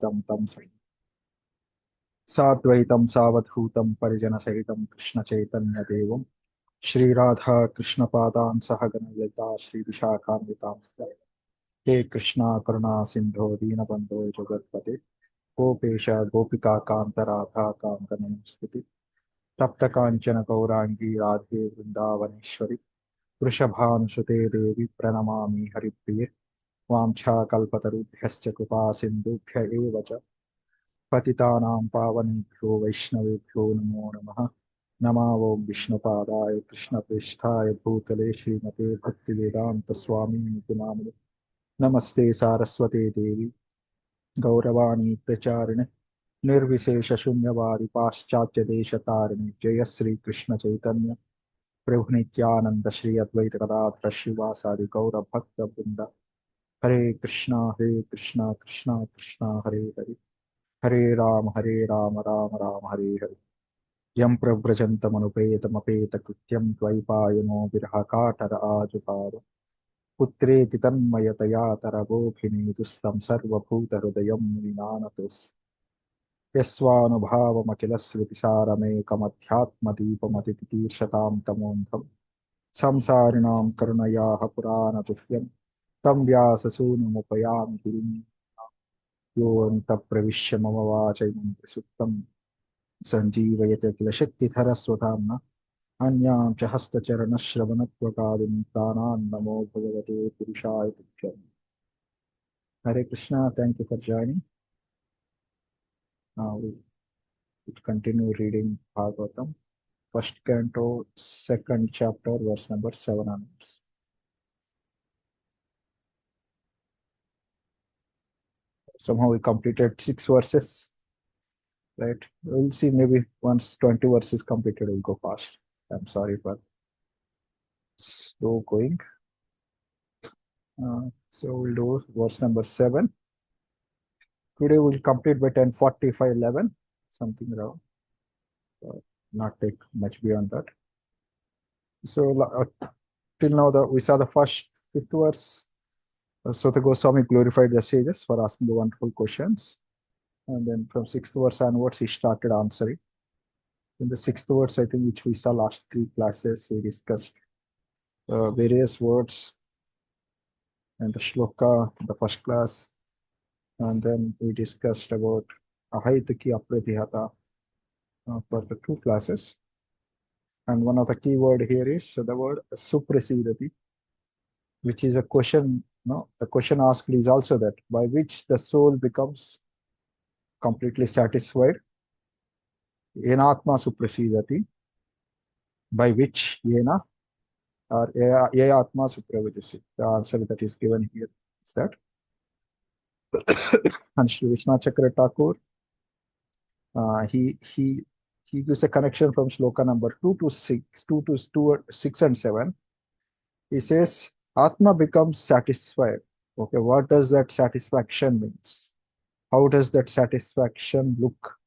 सहितं तं साद्वैतं सावधूतं परिजनसहितं कृष्णचैतन्यदेवं श्रीराधा कृष्णपादान् सहगण ललिता श्रीविशाखान्वितांश्च हे कृष्णा करुणा सिन्धो दीनबन्धो जगत्पते गोपेश गोपिकान्त राधा कान्तनमस्तुते तप्त काञ्चन गौराङ्गी राधे वृन्दावनेश्वरि वृषभानुसुते देवी प्रणमामि हरिप्रिये वाञ्छाकल्पतरुभ्यश्च कृपा सिन्धुभ्य एव च पतितानां पावनेभ्यो वैष्णवेभ्यो नमो नमः नमा ओं विष्णुपादाय कृष्णप्रेष्ठाय भूतले श्रीमते भक्तिवेदान्तस्वामिनिति नामिने नमस्ते सारस्वते देवी गौरवाणी प्रचारिणे निर्विशेषशून्यवादी पाश्चात्यदेशतारिणे जय श्रीकृष्ण चैतन्य प्रभु नित्यानंद श्री अद्वैत गदाधर श्रीवासादि गौरभक्तवृंद हरे कृष्णा कृष्णा कृष्णा हरे हरे हरे राम राम राम हरे हरे यं प्रव्रजन्तमनुपेतमपेतकृत्यं द्वैपायनो विरहकातर आजुहाव पुत्रेति तन्मयतया तरवोऽभिनेदुस्तं सर्वभूतहृदयं मुनिनानतोऽस्मि यस्वानुभावमखिलश्रुतिसारमेकमध्यात्मदीपमतितीर्षतां तमोऽन्धं संसारिणां करुणयाः पुराणगुह्यं तं व्याससूनुमुपयामि गिरिं योऽन्तःप्रविश्य मम वाचैमं प्रसुप्तं सञ्जीवयते किल शक्तिधरस्वधाम्ना अन्यां च हस्तचरणश्रवणत्वकादिनीं प्राणान् नमो भगवते पुरुषाय तुभ्यम् Hare Krishna, thank you for joining. We continue reading Bhagavatam, first canto, second chapter, verse number 7 onwards. Somehow we completed 6 verses, right? We'll see maybe once 20 verses completed, we'll go fast. I'm sorry for slow going. So we'll do verse number 7. Today we'll complete by 10:45:11, something around. Not take much beyond that. So till now we saw the first 5th verse. Sota Goswami glorified the sages for asking the wonderful questions. And then from 6th verse onwards, he started answering. In the 6th verse, I think, which we saw last 3 classes, we discussed various words and the shloka, the first class. And then we discussed about Ahaitaki Apratihata for the 2 classes. And one of the key word here is the word Suprasidati, which is a question. No, the question asked is also that by which the soul becomes completely satisfied. Yenatma Suprasidati, by which Yena or Ye Atma Supravijasi. The answer that is given here is that. And Sri Vishnu Chakra Thakur, he gives a connection from shloka number 2 to 6, 6 and 7. He says, Atma becomes satisfied. Okay, what does that satisfaction means? How does that satisfaction look?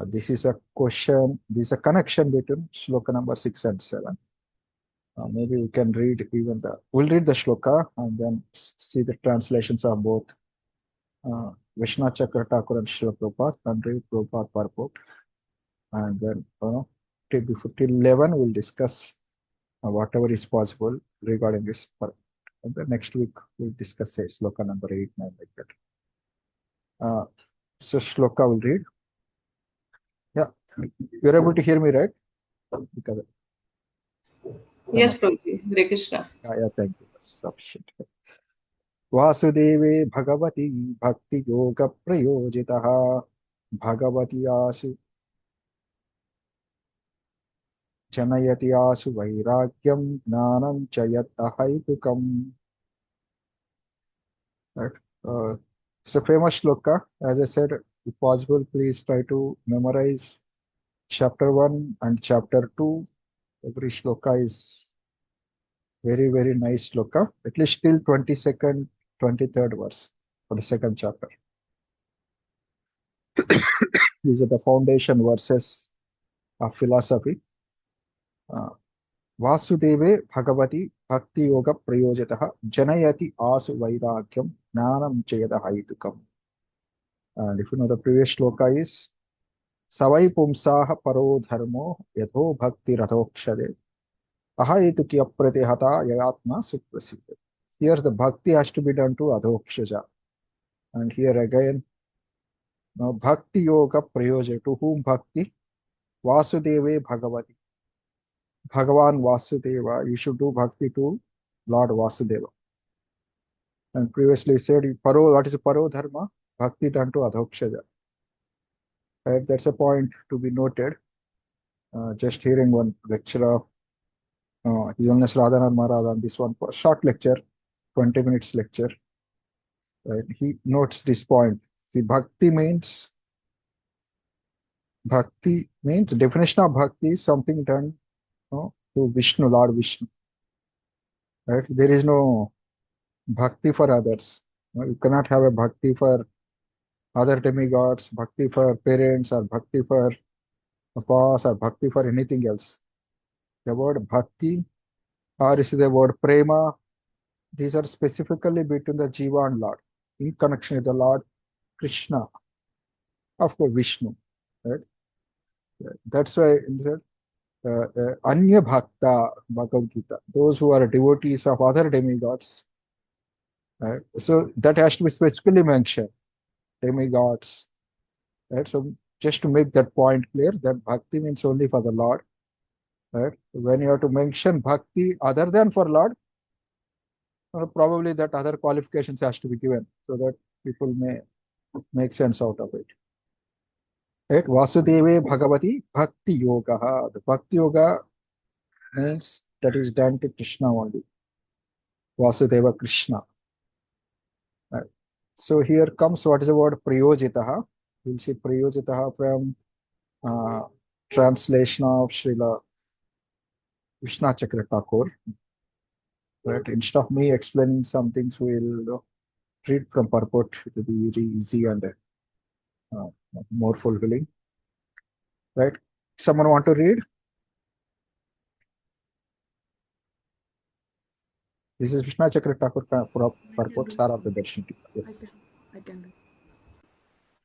This is a question, this is a connection between shloka number 6 and 7. Maybe we can read even we'll read the shloka and then see the translations of both Vishnu Chakra Thakur and Srila Prabhupada and read Prabhupada purport. And then, till 11, we'll discuss whatever is possible regarding this purport. And then next week, we'll discuss shloka number 8, 9, like that. So shloka will read. Yeah, you're able to hear me, right? Because yes, Prabhuji. Hare Krishna. Yeah, thank you. That's sufficient. वासुदेवे Bhagwati भक्ति योग प्रयोजितः भगवती आशु जनयति आशु वैराग्यम ज्ञानं च यत् अहैतुकम्. It's a famous shloka. As I said, if possible, please try to memorize chapter 1 and chapter 2. Every shloka is very, very nice shloka. At least till 22nd, 23rd verse for the second chapter. These are the foundation verses of philosophy. वासुदेवे Bhagwati भक्ति योग प्रयोजितः जनयति आसु वैराग्यम ज्ञानं च यदहैतुकम्. And if you know the previous shloka is Savai Pumsaha Paro Dharmo Yatho Bhakti Rathokshade Ahayituki Apratihata Yayatma Suprasita. Here the bhakti has to be done to Adhokshaja. And here again, now Bhakti Yoga Prayoja. To whom bhakti? Vasudeve Bhagavati. Bhagavan Vasudeva. You should do bhakti to Lord Vasudeva. And previously said, Paro, what is Paro Dharma? Bhakti done to Adhokshaja. Right? That's a point to be noted. Just hearing one lecture of His Holiness Radhanath Maharaj on this one, short lecture, 20 minutes lecture. Right? He notes this point. See, bhakti means definition of bhakti is something done to Vishnu, Lord Vishnu. Right? There is no bhakti for others. You cannot have a bhakti for other demigods, bhakti for parents, or bhakti for a cause, or bhakti for anything else. The word bhakti, or is the word prema, these are specifically between the Jiva and Lord, in connection with the Lord Krishna, of course Vishnu. Right? That's why Anya Bhakta Bhagavad Gita, those who are devotees of other demigods. Right? So that has to be specifically mentioned, demigods. Right? So just to make that point clear, that bhakti means only for the Lord. Right? When you have to mention bhakti other than for Lord, probably that other qualifications has to be given so that people may make sense out of it. Right? Vasudeve Bhagavati Bhakti Yoga. The Bhakti Yoga means that is done to Krishna only. Vasudeva Krishna. Right. So here comes what is the word Priyojitaha. We'll see Priyojitaha from translation of Srila Vishnu Chakra Thakur. Right. Instead of me explaining some things, we'll read from purport. It will be very easy and more fulfilling. Right. Someone want to read? This is Vishnu Chakra Thakur purport, Sara Pradarshini. Yes. I can.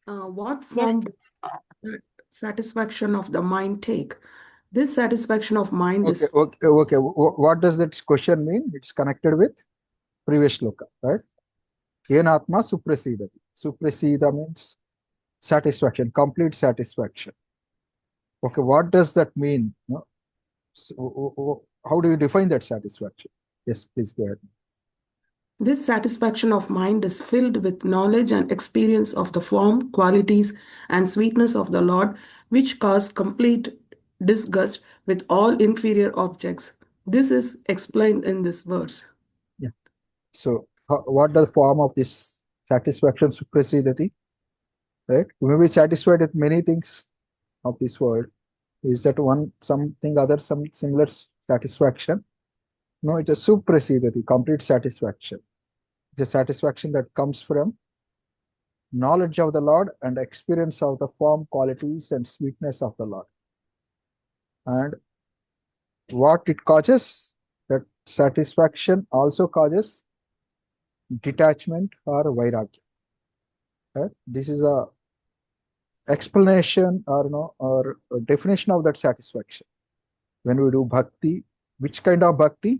What form does that satisfaction of the mind take? This satisfaction of mind is Okay. What does that question mean? It's connected with previous shloka, right? Yenatma suprasidati. Suprasida means satisfaction, complete satisfaction. Okay, what does that mean? No? So, how do you define that satisfaction? Yes, please go ahead. This satisfaction of mind is filled with knowledge and experience of the form, qualities, and sweetness of the Lord, which cause complete disgust with all inferior objects. This is explained in this verse. Yeah. So, what the form of this satisfaction, suprasidati? Right? We may be satisfied with many things of this world. Is that one something other, some similar satisfaction? No, it's a suprasidati, complete satisfaction. It's a satisfaction that comes from knowledge of the Lord and experience of the form, qualities, and sweetness of the Lord. And what it causes, that satisfaction also causes detachment or vairagya. Right? This is a explanation or a definition of that satisfaction. When we do bhakti, which kind of bhakti?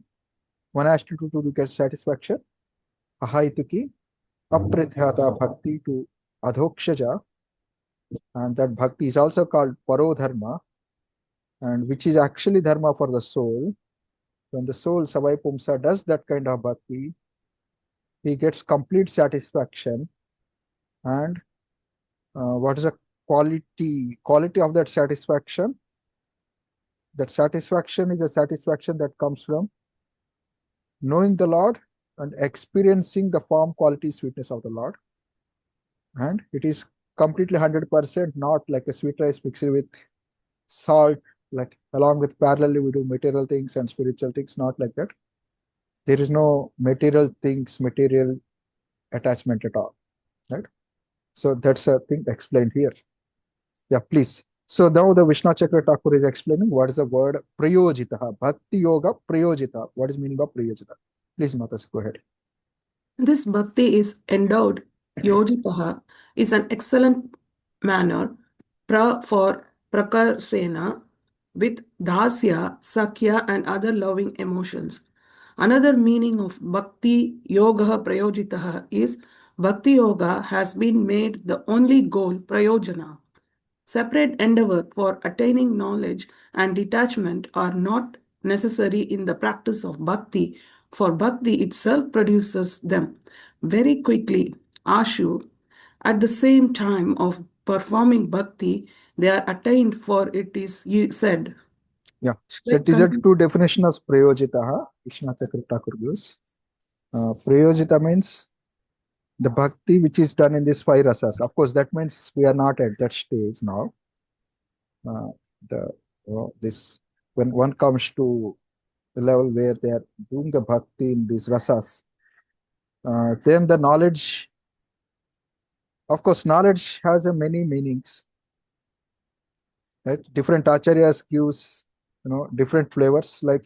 One has to do to get satisfaction. Ahaituki, aprathyata bhakti to adhokshaja, and that bhakti is also called paro dharma, and which is actually dharma for the soul. When the soul Savai Pumsa does that kind of bhakti, he gets complete satisfaction. And what is the quality of that satisfaction? That satisfaction is a satisfaction that comes from knowing the Lord and experiencing the form, quality, sweetness of the Lord. And it is completely 100%, not like a sweet rice mixed with salt, like along with parallelly we do material things and spiritual things, not like that. There is no material things, material attachment at all, right? So that's a thing explained here. Yeah, please. So now the Vishnu Chakra Thakur is explaining what is the word Prayojita, Bhakti Yoga Prayojita. What is meaning of Prayojita? Please, Matas, go ahead. This bhakti is endowed yojitaha is an excellent manner for prakarsena with dasya, sakya, and other loving emotions. Another meaning of bhakti yoga prayojitaha is bhakti yoga has been made the only goal prayojana. Separate endeavor for attaining knowledge and detachment are not necessary in the practice of bhakti, for bhakti itself produces them very quickly. Ashu, at the same time of performing bhakti, they are attained, for it is said. Yeah, Should I that is a continue? two definition of prayojitaha. Krishna Chakra Thakur gives. Prayojita means the bhakti which is done in these five rasas. Of course, that means we are not at that stage now. The this when one comes to the level where they are doing the bhakti in these rasas, then the knowledge. Of course, knowledge has a many meanings. Right? Different acharyas gives different flavors. Like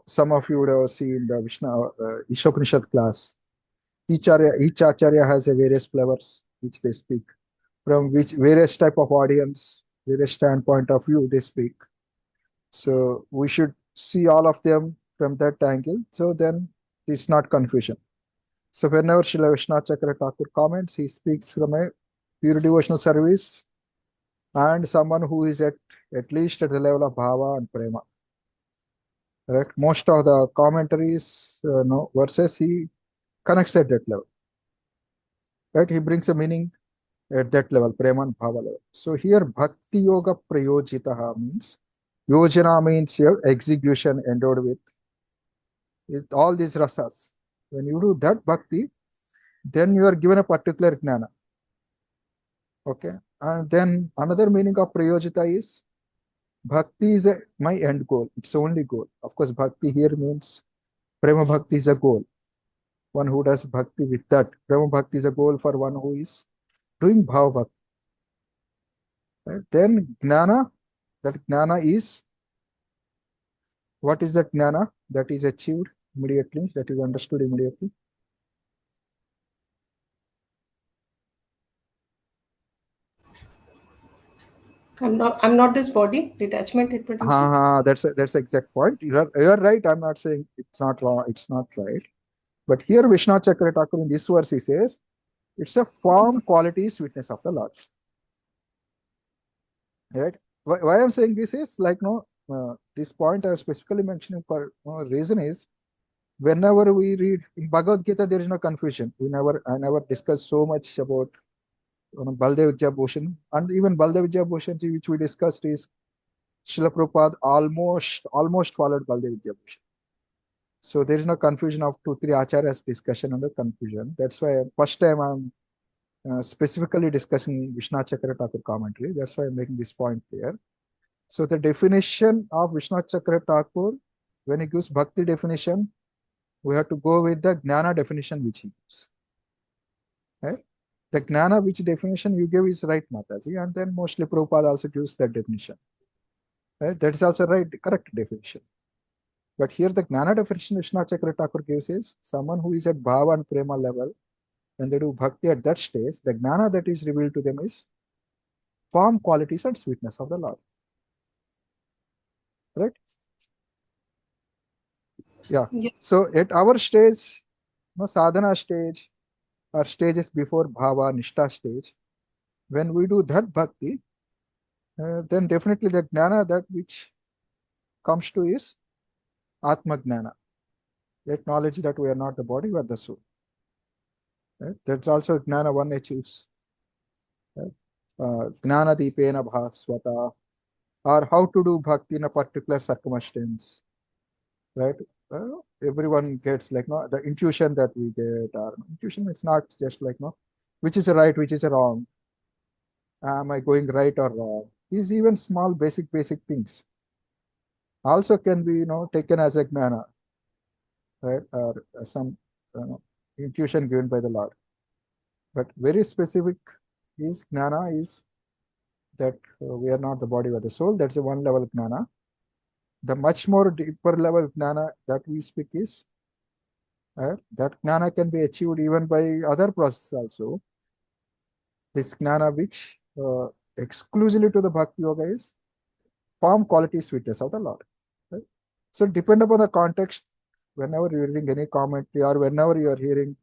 some of you would have seen the Ishopanishad class. Each acharya has a various flavors which they speak, from which various type of audience, various standpoint of view they speak. So we should see all of them from that angle. So then it's not confusion. So whenever Srila Vishnu Chakra Thakur comments, he speaks from a pure devotional service and someone who is at least at the level of bhava and prema. Right? Most of the commentaries, verses, he connects at that level. Right? He brings a meaning at that level, prema and bhava level. So here, bhakti yoga prayojitaha means yojana means your execution endowed with all these rasas. When you do that bhakti, then you are given a particular jnana. Okay, and then another meaning of prayojita is bhakti is my end goal. It's only goal. Of course, bhakti here means prema bhakti is a goal. One who does bhakti with that. Prema bhakti is a goal for one who is doing bhava bhakti. Right? Then jnana, that jnana is, what is that jnana that is achieved immediately, that is understood immediately? I'm not this body. Detachment it produces. That's the exact point. You're right. I'm not saying it's not wrong. It's not right. But here Vishnu Chakra Thakur in this verse he says it's a form qualities witness of the Lord. Right? Why I'm saying this is like this point I'm specifically mentioning for reason is whenever we read in Bhagavad Gita there is no confusion. I never discussed so much about Baldev Vidyabhushan, and even Baldev Vidyabhushan which we discussed is Srila Prabhupada almost followed Baldev Vidyabhushan. So there is no confusion of 2-3 acharyas discussion under confusion. That's why first time I'm specifically discussing Vishnu Chakra Thakur commentary. That's why I'm making this point here. So the definition of Vishnu Chakra Thakur, when he gives bhakti definition, we have to go with the jnana definition which he gives. Right? The jnana which definition you give is right, Mataji, and then mostly Prabhupada also gives that definition. Right? That is also right, correct definition. But here the jnana definition Vishnu Chakra Thakur gives is someone who is at bhava and prema level. When they do bhakti at that stage, the jnana that is revealed to them is form, qualities, and sweetness of the Lord. Right? Yeah. Yes. So at our stage, sadhana stage, or stages before bhava, nishta stage, when we do that bhakti, then definitely the jnana that which comes to is atma jnana. That knowledge that we are not the body, we are the soul. Right? That's also jnana one achieves. Right? Jnana deepena bhaswata, or how to do bhakti in a particular circumstance. Right? Everyone gets like the intuition that we get, or intuition is not just like which is a right, which is a wrong. Am I going right or wrong? These even small basic things also can be taken as a jnana, right? Or some intuition given by the Lord. But very specific is jnana is that we are not the body or the soul. That's a one level jnana. The much more deeper level jnana that we speak is Right? That jnana can be achieved even by other processes also. This jnana which exclusively to the bhakti yoga is form, quality, sweetness of the Lord. Right? So depend upon the context, whenever you're reading any commentary or whenever you are hearing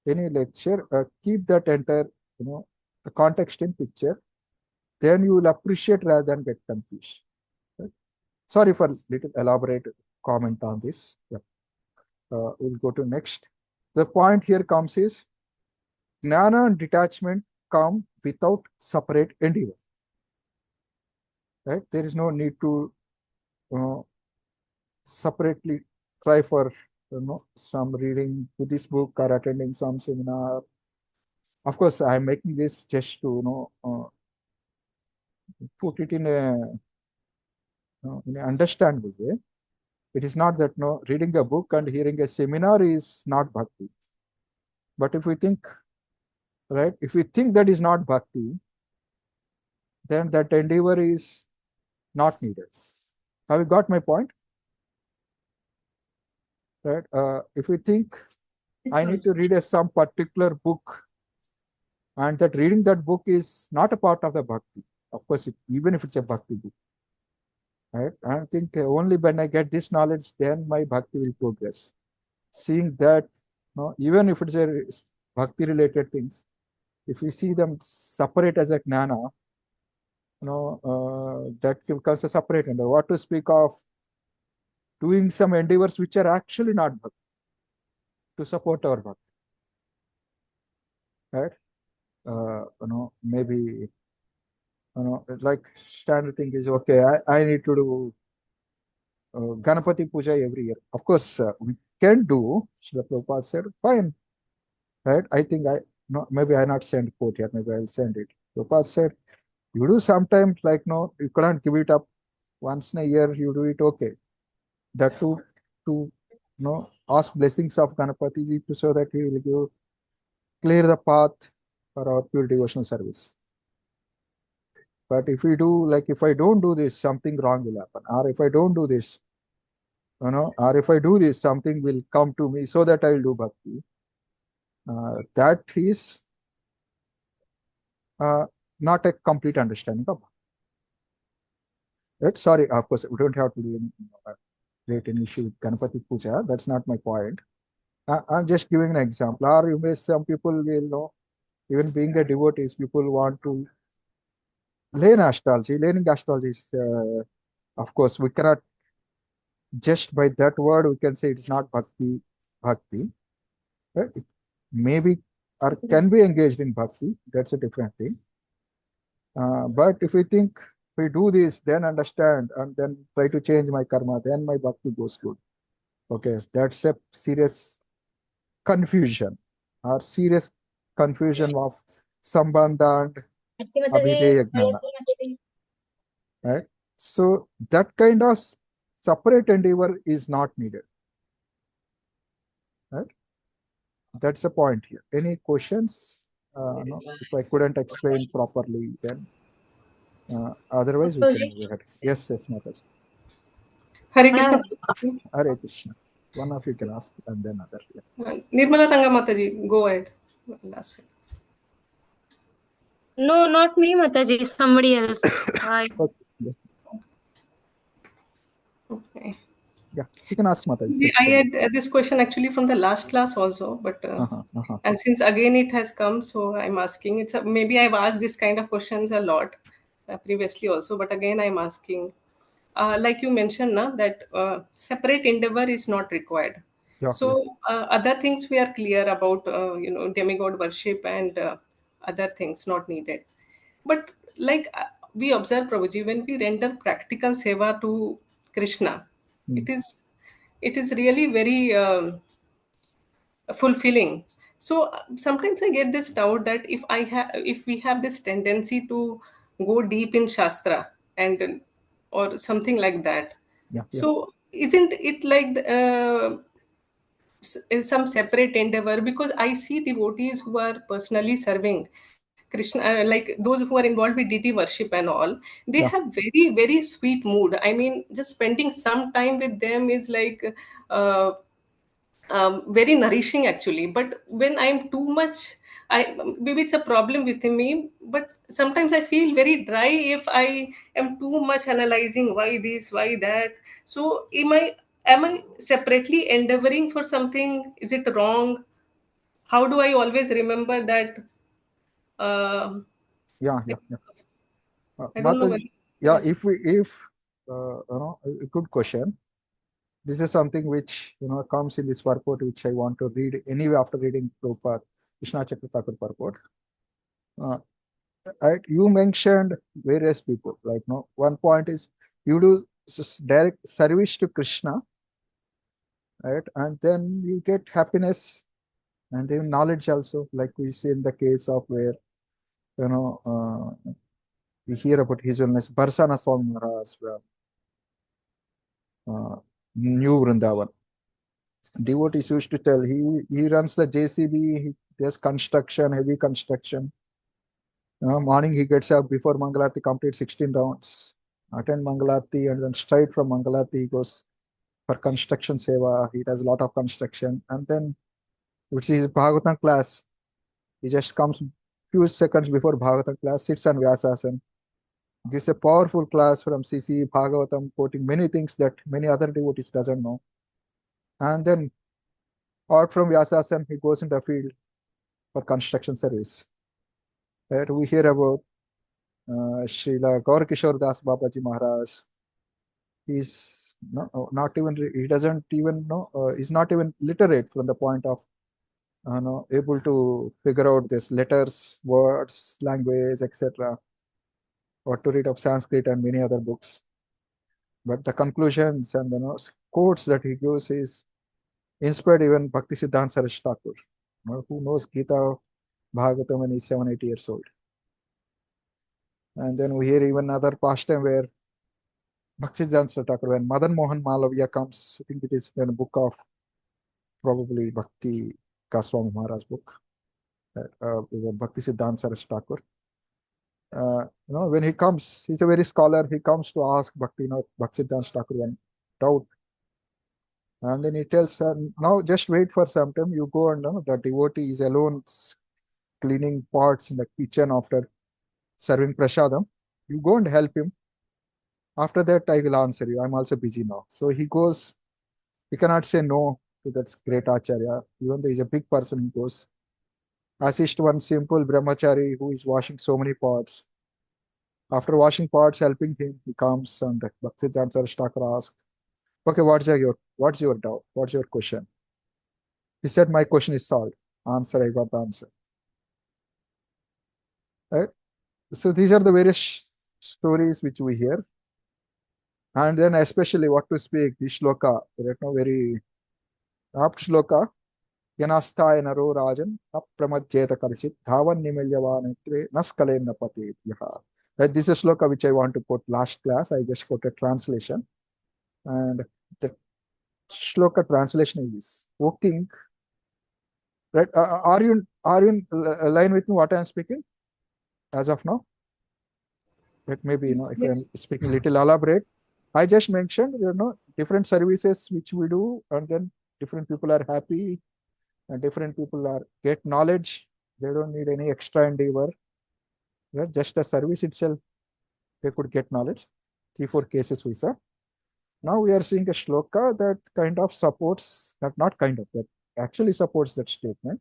any lecture, keep that entire, the context in picture. Then you will appreciate rather than get confused. Right? Sorry for little elaborate comment on this. Yeah. We'll go to next. The point here comes is jnana and detachment come without separate endeavor. Right? There is no need to separately try for some reading to this book or attending some seminar. Of course, I'm making this just to put it in an understandable way. It is not that reading a book and hearing a seminar is not bhakti. But if we think, right, if we think that is not bhakti, then that endeavor is not needed. Have you got my point? Right? If we think I need to read some particular book, and that reading that book is not a part of the bhakti. Of course, even if it's a bhakti book, right? I think only when I get this knowledge, then my bhakti will progress. Seeing that, even if it's a bhakti related things, if we see them separate as a jnana, that becomes a separate endeavor. What to speak of doing some endeavors which are actually not bhakti to support our bhakti, right? Maybe like standard thing is okay. I need to do Ganapati Puja every year. Of course, we can do. Srila Prabhupada said, fine, right? I think no, maybe I not send quote here. Maybe I'll send it. Prabhupada said, you do sometimes like no, you can't give it up once in a year. You do it okay. That to ask blessings of Ganapati ji so that he will give clear the path for our pure devotional service. But if we do like if I don't do this, something wrong will happen. Or if I don't do this, or if I do this, something will come to me so that I will do bhakti. That is not a complete understanding of bhakti. Right? Sorry, of course, we don't have to do create an issue with Ganapati Puja. That's not my point. I'm just giving an example. Or you may some people will know, even being a devotee, people want to learn astrology. Learning astrology is, of course, we cannot just by that word we can say it's not bhakti, right? It maybe or can be engaged in bhakti. That's a different thing. But if we think we do this, then understand and then try to change my karma, then my bhakti goes good. Okay, that's a serious confusion or serious confusion of sambandha and abhideya jnana, right? So that kind of separate endeavor is not needed, right? That's the point here. Any questions? No, if I couldn't explain properly, then otherwise we can move ahead. Yes, Mataji. Hare Krishna. Mataji. Hare Krishna. One of you can ask and then other. Yeah. Nirmala Ranga Mataji, go ahead. Last one. No, not me, Mataji. Somebody else. Hi. Okay. Yeah. Okay. Yeah, you can ask Mataji. I had this question actually from the last class also, but and since again it has come, so I'm asking. It's maybe I've asked this kind of questions a lot previously also, but again I'm asking. Like you mentioned, na, that separate endeavor is not required. Yeah, So other things we are clear about, demigod worship and other things not needed. But like we observe, Prabhuji, when we render practical seva to Krishna, it is really very fulfilling. So sometimes I get this doubt that if we have this tendency to go deep in shastra and or something like that, yeah. so isn't it like some separate endeavor? Because I see devotees who are personally serving Krishna, like those who are involved with deity worship and all, they Yeah. have very, very sweet mood. I mean, just spending some time with them is like very nourishing actually. But when I'm too much, maybe it's a problem within me. But sometimes I feel very dry if I am too much analyzing why this, why that. So am I separately endeavoring for something? Is it wrong? How do I always remember that? Uh, Yeah. I don't know whether. Mataji, yeah, if a good question. This is something which comes in this purport, which I want to read anyway after reading Prabhupada Krishna Chakra Thakur purport. You mentioned various people. Like, one point is you do direct service to Krishna, right? And then you get happiness and even knowledge also, like we see in the case of where we hear about His Holiness Barsana Swami Maharaj from New Vrindavan. Devotees used to tell he runs the JCB, he does construction, heavy construction. Morning he gets up before Mangalarti, complete 16 rounds, attend Mangalarti, and then straight from Mangalarti he goes for construction seva. He does a lot of construction, and then which is Bhagavatam class. He just comes few seconds before Bhagavatam class, sits on Vyasasana, gives a powerful class from CC Bhagavatam, quoting many things that many other devotees doesn't know. And then out from Vyasasana, he goes in the field for construction service. Right? We hear about Srila Gaur Kishore Das Babaji Maharaj. He's not even, he doesn't even know, he's not even literate from the point of able to figure out this letters, words, language, etc. What to read of Sanskrit and many other books. But the conclusions and quotes that he gives is inspired even Bhakti Siddhanta Saraswati Thakur, who knows Gita Bhagavatam when he's 7-8 years old. And then we hear even another pastime where Bhakti Siddhanta Saraswati Thakur, when Madan Mohan Malaviya comes, I think it is in a book of probably Bhakti Goswami Maharaj book, Bhakti Siddhanta Saraswati Thakur. When he comes, he's a very scholar. He comes to ask Bhakti Siddhanta Thakur one doubt. And then he tells her, now just wait for some time. You go and the devotee is alone cleaning pots in the kitchen after serving prasadam. You go and help him. After that, I will answer you. I'm also busy now. So he goes. He cannot say no to that great acharya. Even though he's a big person, he goes. Assist one simple brahmachari who is washing so many pots. After washing pots, helping him, he comes and Bhaktisiddhanta Saraswati Thakur asks, okay, what's your doubt? What's your question? He said, my question is solved. Answer, I got the answer. Right? So these are the various stories which we hear. And then especially what to speak, this shloka, very apt shloka. Yanasthaya naro rajan apramadjeta karishit dhavan nimilyavanatre naskalen napati yaha. That this is a shloka which I want to quote last class. I just quoted translation. And the shloka translation is this. O king, right? Are you in line with me what I am speaking as of now? Right? Maybe if Yes. I'm speaking a little elaborate. I just mentioned different services which we do, and then different people are happy, and different people get knowledge. They don't need any extra endeavor. Right? Just the service itself, they could get knowledge. 3-4 cases we saw. Now we are seeing a shloka that kind of supports that, not kind of, that actually supports that statement.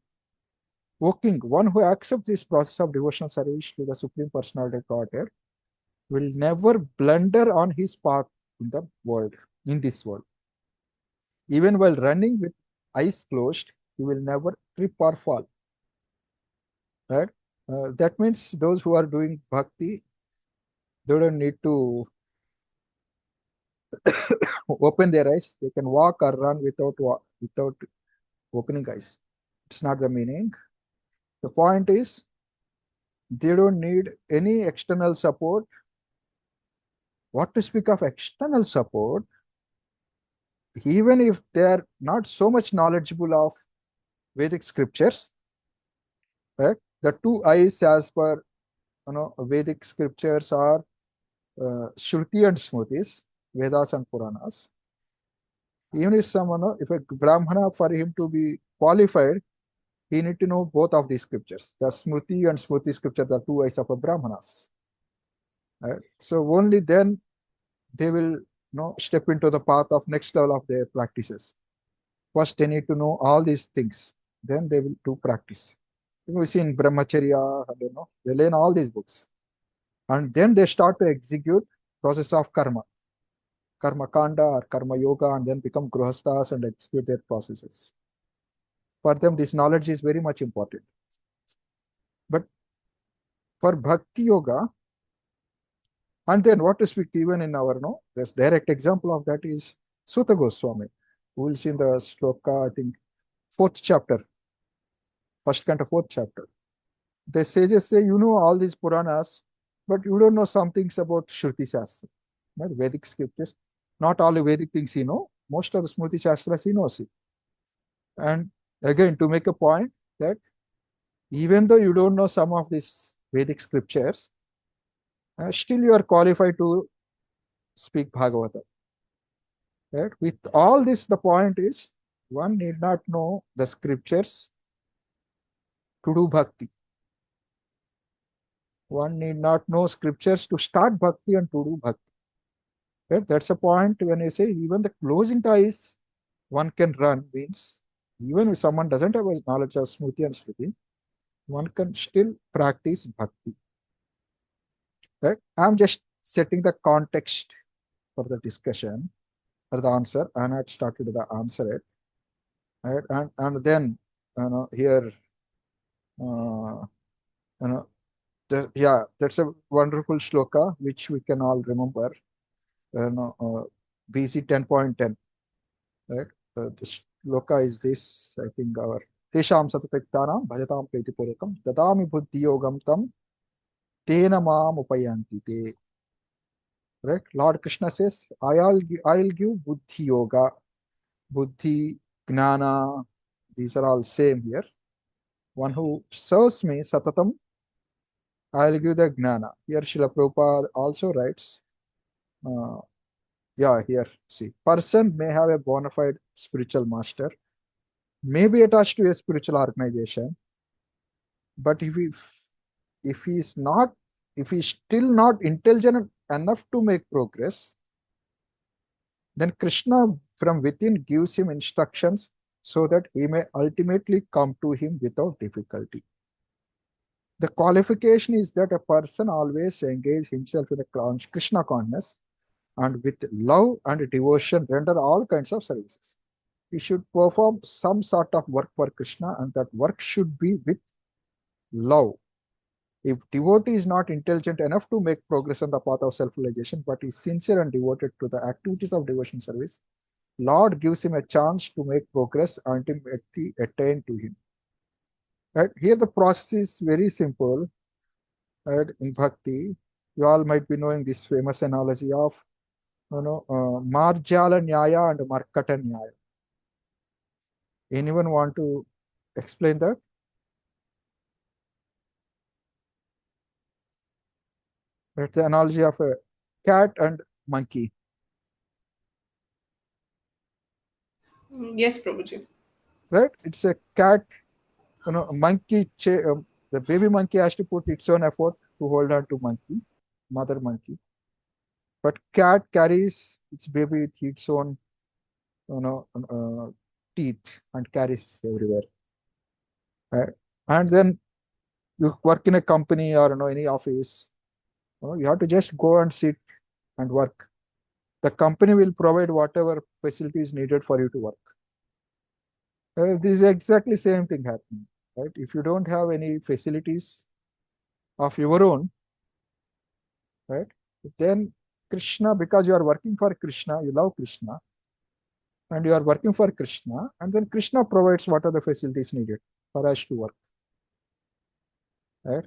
O king, one who accepts this process of devotional service to the Supreme Personality of Godhead will never blunder on his path in this world. Even while running with eyes closed, he will never trip or fall. Right? That means those who are doing bhakti, they don't need to open their eyes. They can walk or run without opening eyes. It's not the meaning. The point is, they don't need any external support. What to speak of external support? Even if they are not so much knowledgeable of Vedic scriptures, right? The two eyes as per Vedic scriptures are Shruti and Smritis, Vedas and Puranas. Even if someone, if a Brahmana, for him to be qualified, he need to know both of these scriptures. The Smriti and Smriti scripture, the two eyes of a Brahmanas. Right? So only then they will step into the path of next level of their practices. First, they need to know all these things. Then they will do practice. We see in Brahmacharya, they learn all these books. And then they start to execute process of karma. Karma kanda or karma yoga, and then become grihasthas and execute their processes. For them, this knowledge is very much important. But for bhakti yoga, and then what to speak even in our this direct example of that is Suta Goswami. We will see in the sloka, I think, 4th chapter, first canto, 4th chapter. The sages say, you know all these Puranas, but you don't know some things about Shruti Shastra, right? Vedic scriptures. Not all the Vedic things you know, most of the Smriti Shastras you know. See. And again, to make a point that even though you don't know some of these Vedic scriptures, still you are qualified to speak Bhagavata. Right? With all this, the point is, one need not know the scriptures to do bhakti. One need not know scriptures to start bhakti and to do bhakti. Right? That's a point when I say even the closing the eyes, one can run, means even if someone doesn't have a knowledge of Smriti and Smriti, one can still practice bhakti. Right? I'm just setting the context for the discussion, for the answer, and I started to the answer it. Right? And then here, yeah, that's a wonderful shloka which we can all remember. BC 10.10. Right? The shloka is this, I think, our Tesham Satataktanam Bhajatam Preti Purakam Dadami Buddhi Yogam Tam Tena Mam Upayanti Te. Right? Lord Krishna says, I'll give Buddhi Yoga, Buddhi, Gnana, these are all same here. One who serves me, Satatam, I'll give the Gnana. Here Srila Prabhupada also writes, yeah, here, see, person may have a bona fide spiritual master, may be attached to a spiritual organization, but if he's still not intelligent enough to make progress, then Krishna from within gives him instructions so that he may ultimately come to him without difficulty. The qualification is that a person always engage himself in the Krishna consciousness and with love and devotion render all kinds of services. He should perform some sort of work for Krishna, and that work should be with love. If devotee is not intelligent enough to make progress on the path of self-realization, but is sincere and devoted to the activities of devotion service, Lord gives him a chance to make progress and ultimately attain to him. Right? Here the process is very simple. Right? In Bhakti, you all might be knowing this famous analogy of Marjala Nyaya and Markata Nyaya. Anyone want to explain that? It's the analogy of a cat and monkey. Yes, Prabhuji. Right? It's a cat, monkey, the baby monkey has to put its own effort to hold on to monkey, mother monkey. But cat carries its baby with its own, teeth and carries everywhere. Right? And then you work in a company or any office, you have to just go and sit and work. The company will provide whatever facilities needed for you to work. This is exactly same thing happening, right? If you don't have any facilities of your own, right, then Krishna, because you are working for Krishna, you love Krishna, and you are working for Krishna, and then Krishna provides what are the facilities needed for us to work. Right?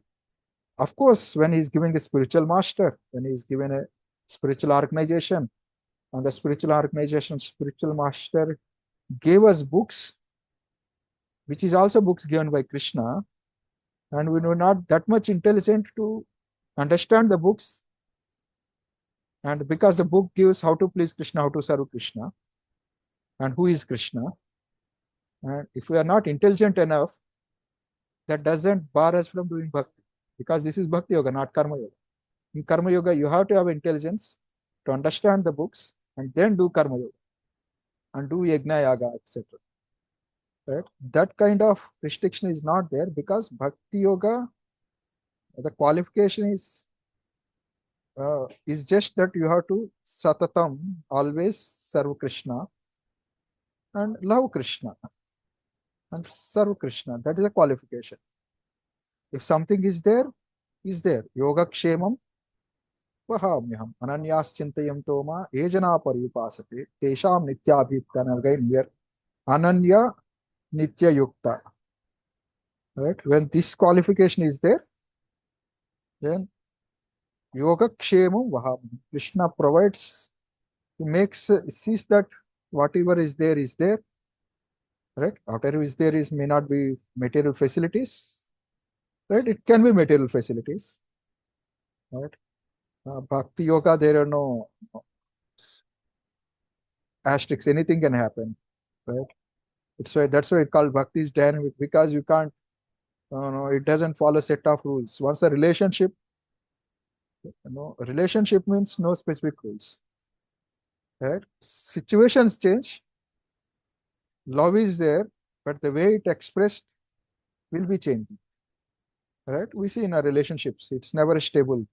Of course, when he's giving a spiritual master, when he's given a spiritual organization, and the spiritual organization, spiritual master gave us books, which is also books given by Krishna, and we were not that much intelligent to understand the books. And because the book gives how to please Krishna, how to serve Krishna, and who is Krishna. And if we are not intelligent enough, that doesn't bar us from doing bhakti, because this is bhakti yoga, not karma yoga. In karma yoga, you have to have intelligence to understand the books and then do karma yoga and do yajna yaga, etc. Right? That kind of restriction is not there, because bhakti yoga, the qualification is just that you have to satatam, always serve Krishna and love Krishna and serve Krishna. That is a qualification. If something is there, is there. Yoga kshemam vahamyaham ananyas chintayam ma ejana paripasate tesham nityabhiptan. Again here, ananya nitya yukta. Right? When this qualification is there, then yoga kshemam vahamyaham. Krishna provides, he makes, sees that whatever is there is there. Right? Whatever is there is may not be material facilities. Right? It can be material facilities. Right? Bhakti yoga, there are no asterisks. Anything can happen. Right? That's why it's called bhakti is dynamic, because you can't, it doesn't follow a set of rules. Once a relationship, relationship means no specific rules. Right? Situations change. Love is there, but the way it expressed will be changing. Right? We see in our relationships, it's never stable.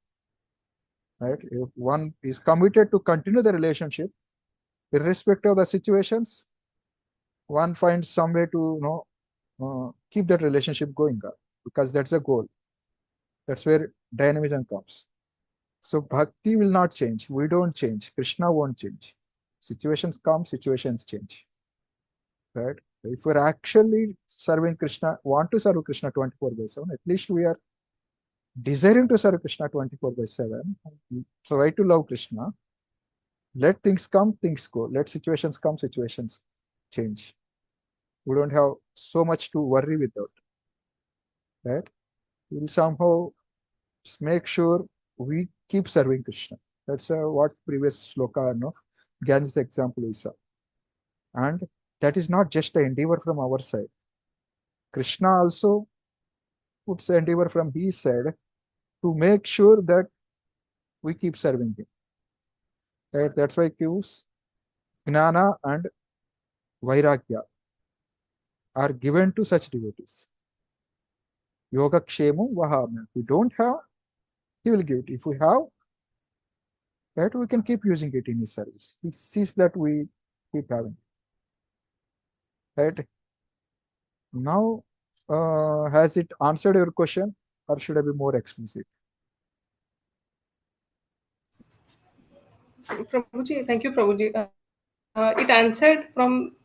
Right? If one is committed to continue the relationship, irrespective of the situations, one finds some way to keep that relationship going up, because that's the goal. That's where dynamism comes. So bhakti will not change. We don't change. Krishna won't change. Situations come, situations change. Right? If we're actually serving Krishna, want to serve Krishna 24/7, at least we are desiring to serve Krishna 24/7, try to love Krishna. Let things come, things go. Let situations come, situations change. We don't have so much to worry without. Right? We'll somehow make sure we keep serving Krishna. That's what previous sloka, Gyan's example is. And that is not just an endeavor from our side. Krishna also puts an endeavor from his side to make sure that we keep serving him. Right? That's why he gives Gnana and Vairagya are given to such devotees. Yoga kshemam vahamyaham. If we don't have, he will give it. If we have, right, we can keep using it in his service. He sees that we keep having it. Right? Now, has it answered your question, or should I be more explicit? Prabhuji, thank you, Prabhuji. It answered from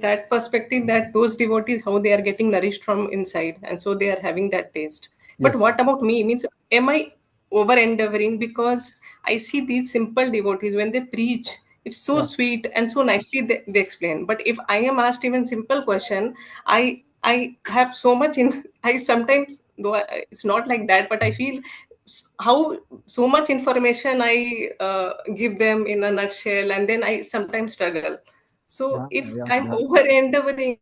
that perspective that those devotees, how they are getting nourished from inside, and so they are having that taste. But Yes. what about me? Means, am I over endeavoring? Because I see these simple devotees, when they preach, it's so sweet and so nicely they explain. But if I am asked even simple question, I have so much in. I sometimes, though it's not like that, but I feel how so much information I give them in a nutshell, and then I sometimes struggle. So if I'm over endeavoring,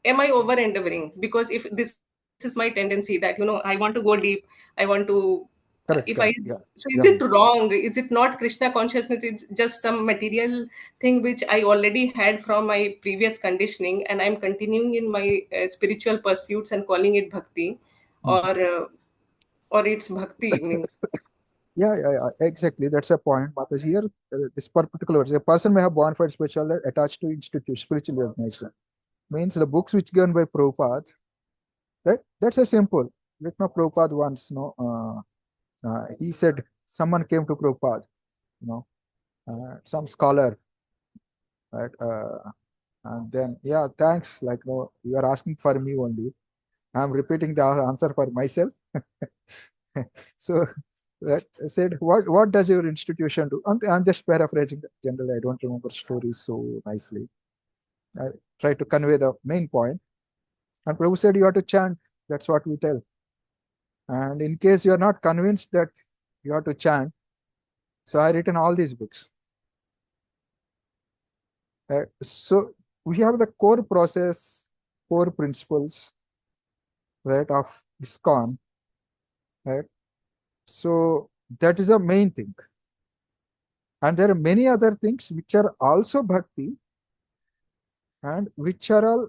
am I over endeavoring? Because if this is my tendency that I want to go deep, I want to. Correct, If correct. so is it wrong? Is it not Krishna consciousness? It's just some material thing which I already had from my previous conditioning, and I'm continuing in my spiritual pursuits and calling it bhakti, or it's bhakti means. Yeah, exactly. That's a point. Because here, this particular a person may have bona fide spiritual attached to institute, spiritual organization. Means the books which given by Prabhupada, right? That's a simple. Let me Prabhupada once, he said someone came to Prabhupada, some scholar, right? And then, yeah, thanks. Like, you are asking for me only. I'm repeating the answer for myself. So, that said, what does your institution do? I'm just paraphrasing generally. I don't remember stories so nicely. I try to convey the main point. And Prabhu said you have to chant. That's what we tell. And in case you are not convinced that you have to chant, so I written all these books. So we have the core process, core principles, right, of ISKCON, right? So that is the main thing. And there are many other things which are also bhakti and which are all,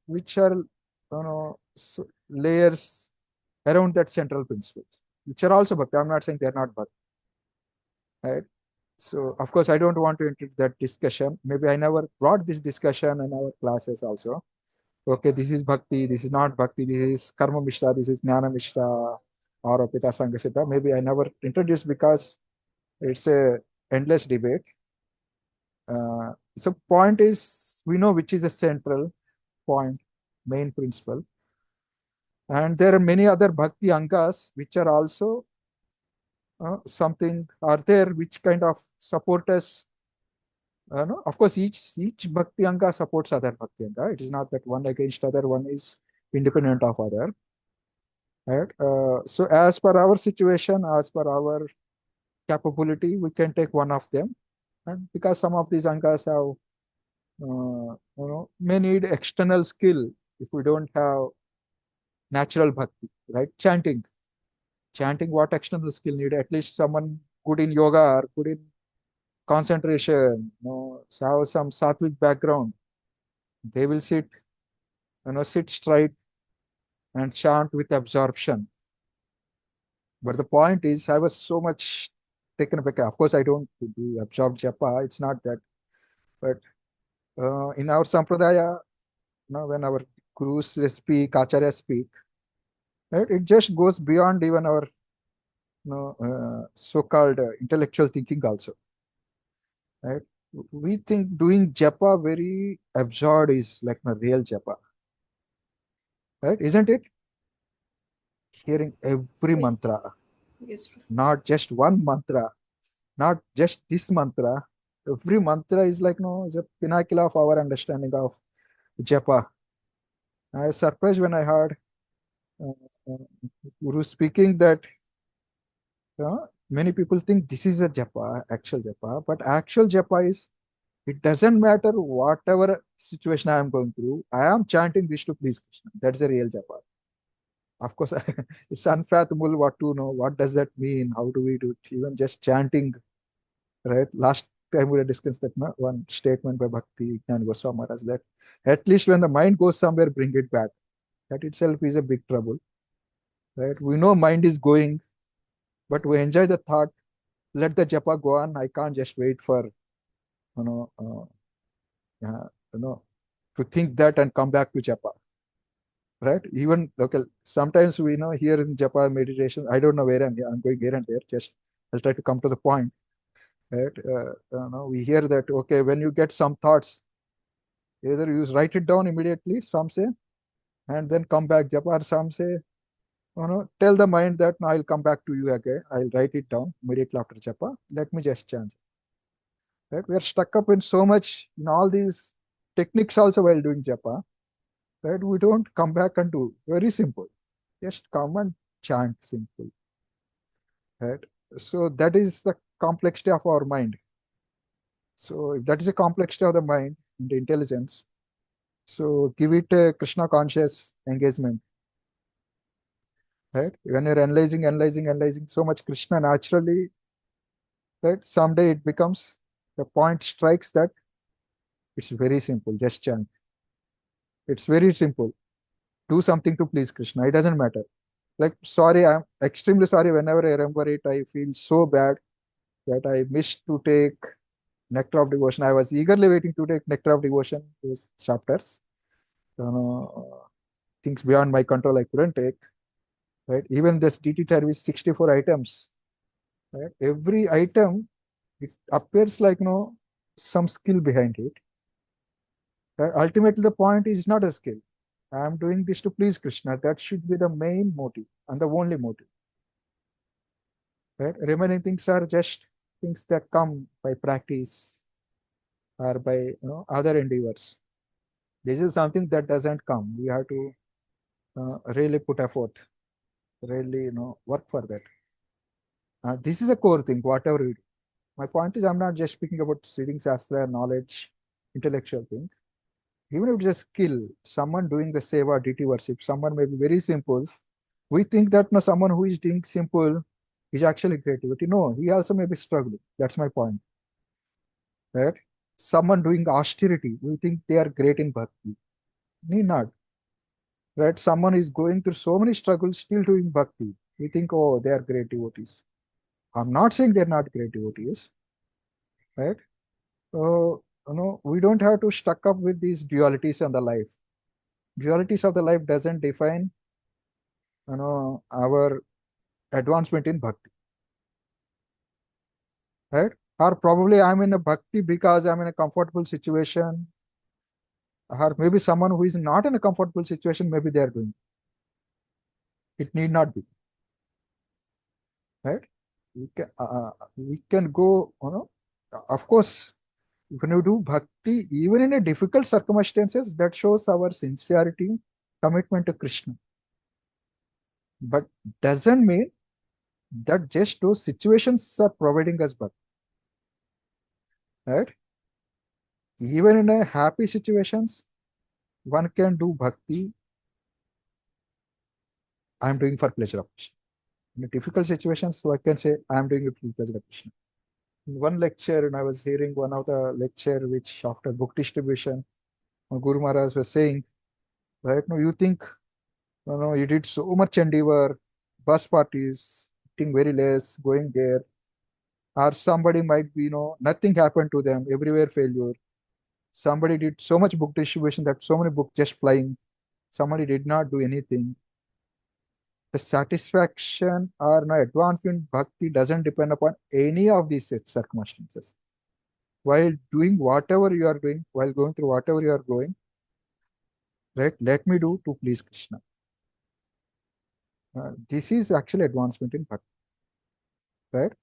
which are, layers around that central principles, which are also bhakti. I'm not saying they're not bhakti, right? So of course, I don't want to enter that discussion. Maybe I never brought this discussion in our classes also. Okay, this is bhakti, this is not bhakti, this is karma mishra, this is jnana mishra, or apita sangasita. Maybe I never introduced because it's a endless debate. So point is, we know which is a central point, main principle. And there are many other bhakti angas which are also something are there which kind of support us. No? Of course, each bhakti anga supports other bhakti anga. It is not that one against other, one is independent of other. Right? So as per our situation, as per our capability, we can take one of them. And because some of these angas have, may need external skill if we don't have natural bhakti, right? Chanting, what external skill need? At least someone good in yoga or good in concentration, have some sattvic background. They will sit straight and chant with absorption. But the point is, I was so much taken aback. Of course, I don't do absorb japa. It's not that. But in our sampradaya, when our gurus speak, acharya speak, right, it just goes beyond even our so-called intellectual thinking also. Right? We think doing japa very absurd is like a real japa. Right? Isn't it? Hearing every mantra, Yes. not just one mantra, not just this mantra. Every mantra is like, is a pinnacle of our understanding of japa. I was surprised when I heard uh, uh, Guru speaking that many people think this is a japa, actual japa, but actual japa is, it doesn't matter whatever situation I am going through, I am chanting this to please Krishna. That's a real japa. Of course, it's unfathomable what to know. What does that mean? How do we do it? Even just chanting, right? Last time we discussed that one statement by Bhakti Jnana Goswami Maharaj, that at least when the mind goes somewhere, bring it back. That itself is a big trouble, right? We know mind is going, but we enjoy the thought. Let the japa go on. I can't just wait for, you know, you know, to think that and come back to japa. Right? Even okay, sometimes we know here in japa meditation, I don't know where I'm going here and there. Just I'll try to come to the point. Right? We hear that okay, when you get some thoughts, either you write it down immediately, some say, and then come back japa, or some say, tell the mind that now I'll come back to you again. I'll write it down immediately after japa. Let me just chant. Right? We are stuck up in so much in all these techniques also while doing japa. Right? We don't come back and do. Very simple. Just come and chant simple. Right? So that is the complexity of our mind. So if that is a complexity of the mind and the intelligence, so give it a Krishna conscious engagement. Right? When you're analyzing so much Krishna naturally, right? Someday it becomes, the point strikes that it's very simple. Just chant. It's very simple. Do something to please Krishna. It doesn't matter. Like, sorry, I'm extremely sorry. Whenever I remember it, I feel so bad that I missed to take Nectar of Devotion. I was eagerly waiting to take Nectar of Devotion, those chapters. Things beyond my control I couldn't take. Right? Even this DT service, 64 items. Right? Every item, it appears like some skill behind it. Right? Ultimately, the point is not a skill. I am doing this to please Krishna. That should be the main motive and the only motive. Right? Remaining things are just things that come by practice or by other endeavors. This is something that doesn't come. We have to really put effort, really work for that. This is a core thing, whatever we do. My point is, I'm not just speaking about reading Shastra knowledge intellectual thing. Even if it's a skill, someone doing the seva, deity worship, someone may be very simple. We think that no, someone who is doing simple is actually creativity. No, he also may be struggling. That's my point. Right? Someone doing austerity, we think they are great in bhakti. Need not. Right? Someone is going through so many struggles, still doing bhakti. We think, oh, they are great devotees. I'm not saying they're not great devotees. Right? So, we don't have to stuck up with these dualities in the life. Dualities of the life doesn't define, our advancement in bhakti. Right? Or probably I'm in a bhakti because I'm in a comfortable situation. Or maybe someone who is not in a comfortable situation, maybe they are doing. It need not be. Right? We can go, of course, when you do bhakti, even in a difficult circumstances, that shows our sincerity, commitment to Krishna. But doesn't mean that just those situations are providing us bhakti. Right? Even in a happy situations, one can do bhakti. I'm doing for pleasure of Krishna. In difficult situations, so I can say I'm doing it for pleasure of Krishna. In one lecture, and I was hearing one of the lecture which after book distribution, Guru Maharaj was saying, right now you think, you did so much endeavor, bus parties, eating very less, going there, or somebody might be, nothing happened to them, everywhere failure. Somebody did so much book distribution that so many books just flying. Somebody did not do anything. The satisfaction or advancement bhakti doesn't depend upon any of these circumstances. While doing whatever you are doing, while going through whatever you are going, right, let me do to please Krishna. This is actually advancement in bhakti, right?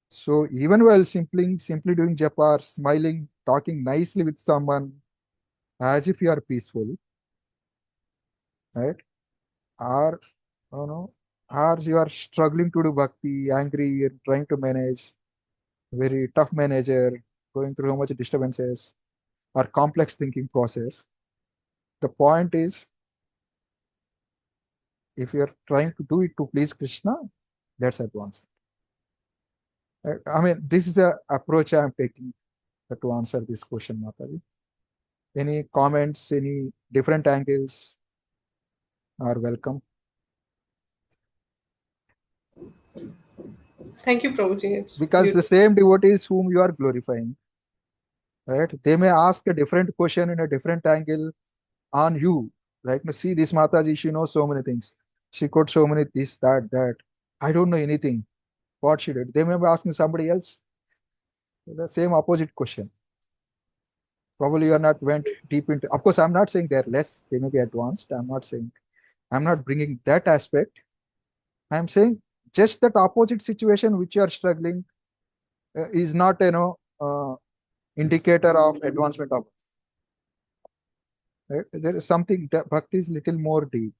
So even while simply doing japa, or smiling, talking nicely with someone, as if you are peaceful, right? Or or you are struggling to do bhakti, angry, you're trying to manage, very tough manager, going through so much disturbances or complex thinking process. The point is, if you're trying to do it to please Krishna, that's advancement. I mean, this is a approach I'm taking to answer this question, Mataji. Any comments, any different angles are welcome. Thank you, Prabhuji. It's because beautiful. the same devotees whom you are glorifying, right? They may ask a different question in a different angle on you. Right? Now, see, this Mataji, she knows so many things. She could so many this, that. I don't know anything. What she did. They may be asking somebody else the same opposite question. Probably you are not went deep into. Of course, I'm not saying they're less. They may be advanced. I'm not bringing that aspect. I'm saying just that opposite situation which you are struggling is not, indicator of advancement of. Right? There is something that bhakti is little more deep.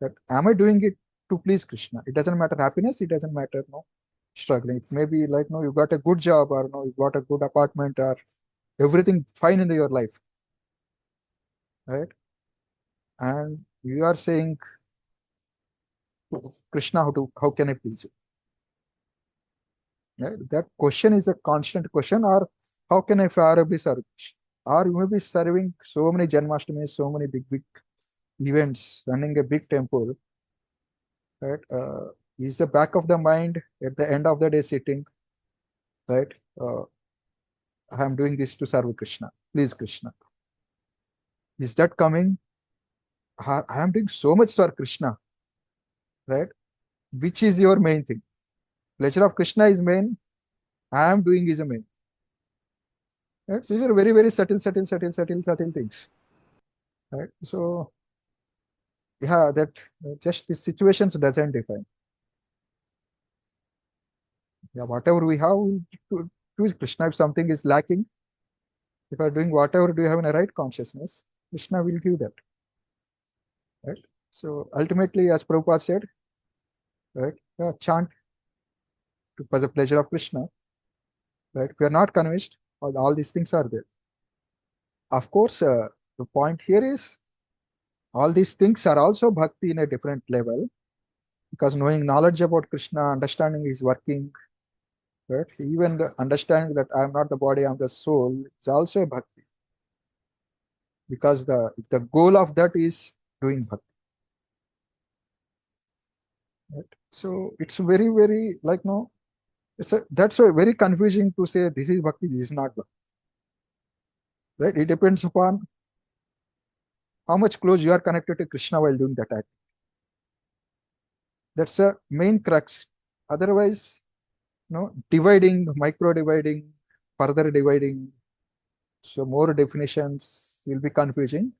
That am I doing it to please Krishna? It doesn't matter happiness. It doesn't matter struggling. It may be like you got a good job, or you got a good apartment, or everything fine in your life, right? And you are saying, Krishna, how can I please you? Right? That question is a constant question. Or how can I favorably serve Krishna? Or you may be serving so many Janmashtami, so many big events, running a big temple, right? Is the back of the mind at the end of the day sitting, right? I am doing this to serve Krishna, please Krishna. Is that coming? I am doing so much for Krishna, right? Which is your main thing? Pleasure of Krishna is main. I am doing is a main. Right? These are very, very subtle things. Right? So, yeah, that just the situations doesn't define. Yeah, whatever we have to is Krishna. If something is lacking, if you are doing whatever do you have in a right consciousness, Krishna will give that. Right? So ultimately, as Prabhupada said, right, chant for the pleasure of Krishna. Right? If we are not convinced, all these things are there. of course, the point here is all these things are also bhakti in a different level, because knowing knowledge about Krishna, understanding his working, right? Even the understanding that I am not the body, I am the soul, it's also a bhakti, because the goal of that is doing bhakti. Right? So it's very, very like no, that's a very confusing to say this is bhakti, this is not bhakti. Right? It depends upon how much close you are connected to Krishna while doing that act. That's a main crux. Otherwise, dividing, micro dividing, further dividing, so more definitions will be confusing.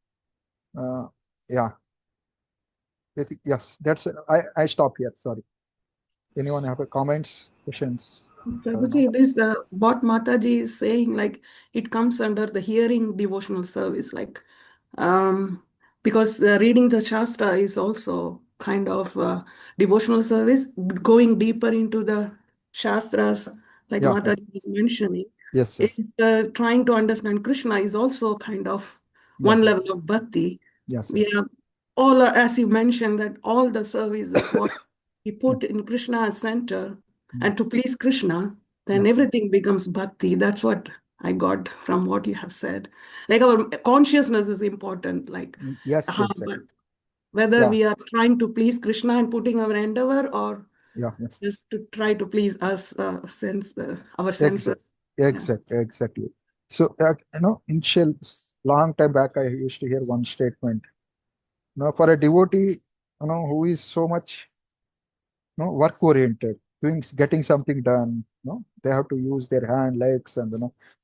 Yeah. Yes, that's I stop here. Sorry. Anyone have a comments, questions? Prabhuji, this what Mataji is saying, like it comes under the hearing devotional service, like because reading the Shastra is also kind of devotional service, going deeper into the Shastras, like Yeah. Mataji is mentioning. Yes. It's, trying to understand Krishna is also kind of one level of bhakti. Yes. We have all, as you mentioned, that all the services what we put in Krishna as center and to please Krishna, then everything becomes bhakti. That's what I got from what you have said. Like our consciousness is important. Like yes, how, exactly. whether we are trying to please Krishna and putting our endeavor, or just to try to please us, our senses. Exactly. So initial long time back, I used to hear one statement. For a devotee, who is so much work oriented, getting something done, they have to use their hand, legs, and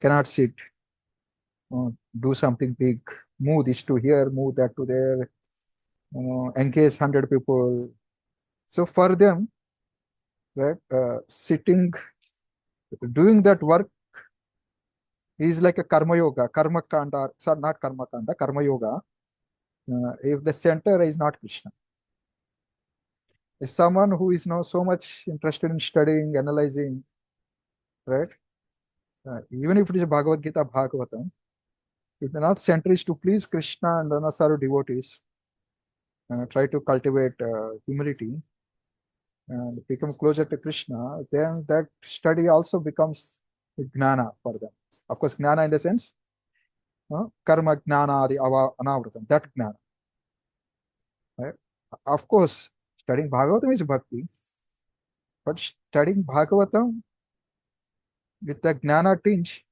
cannot sit, do something big, move this to here, move that to there, engage 100 people. So for them, right, sitting, doing that work is like a karma yoga, karma kanda, sorry, not karma kanda, karma yoga. If the center is not Krishna, is someone who is now so much interested in studying, analyzing, right? Even if it is Bhagavad Gita, Bhagavatam, if the not center is to please Krishna and serve devotees, try to cultivate humility and become closer to Krishna, then that study also becomes gnana for them. Of course, gnana in the sense, karma gnana, the anavratam, that gnana. Right? Of course, studying Bhagavatam is bhakti, but studying Bhagavatam with the gnana tinge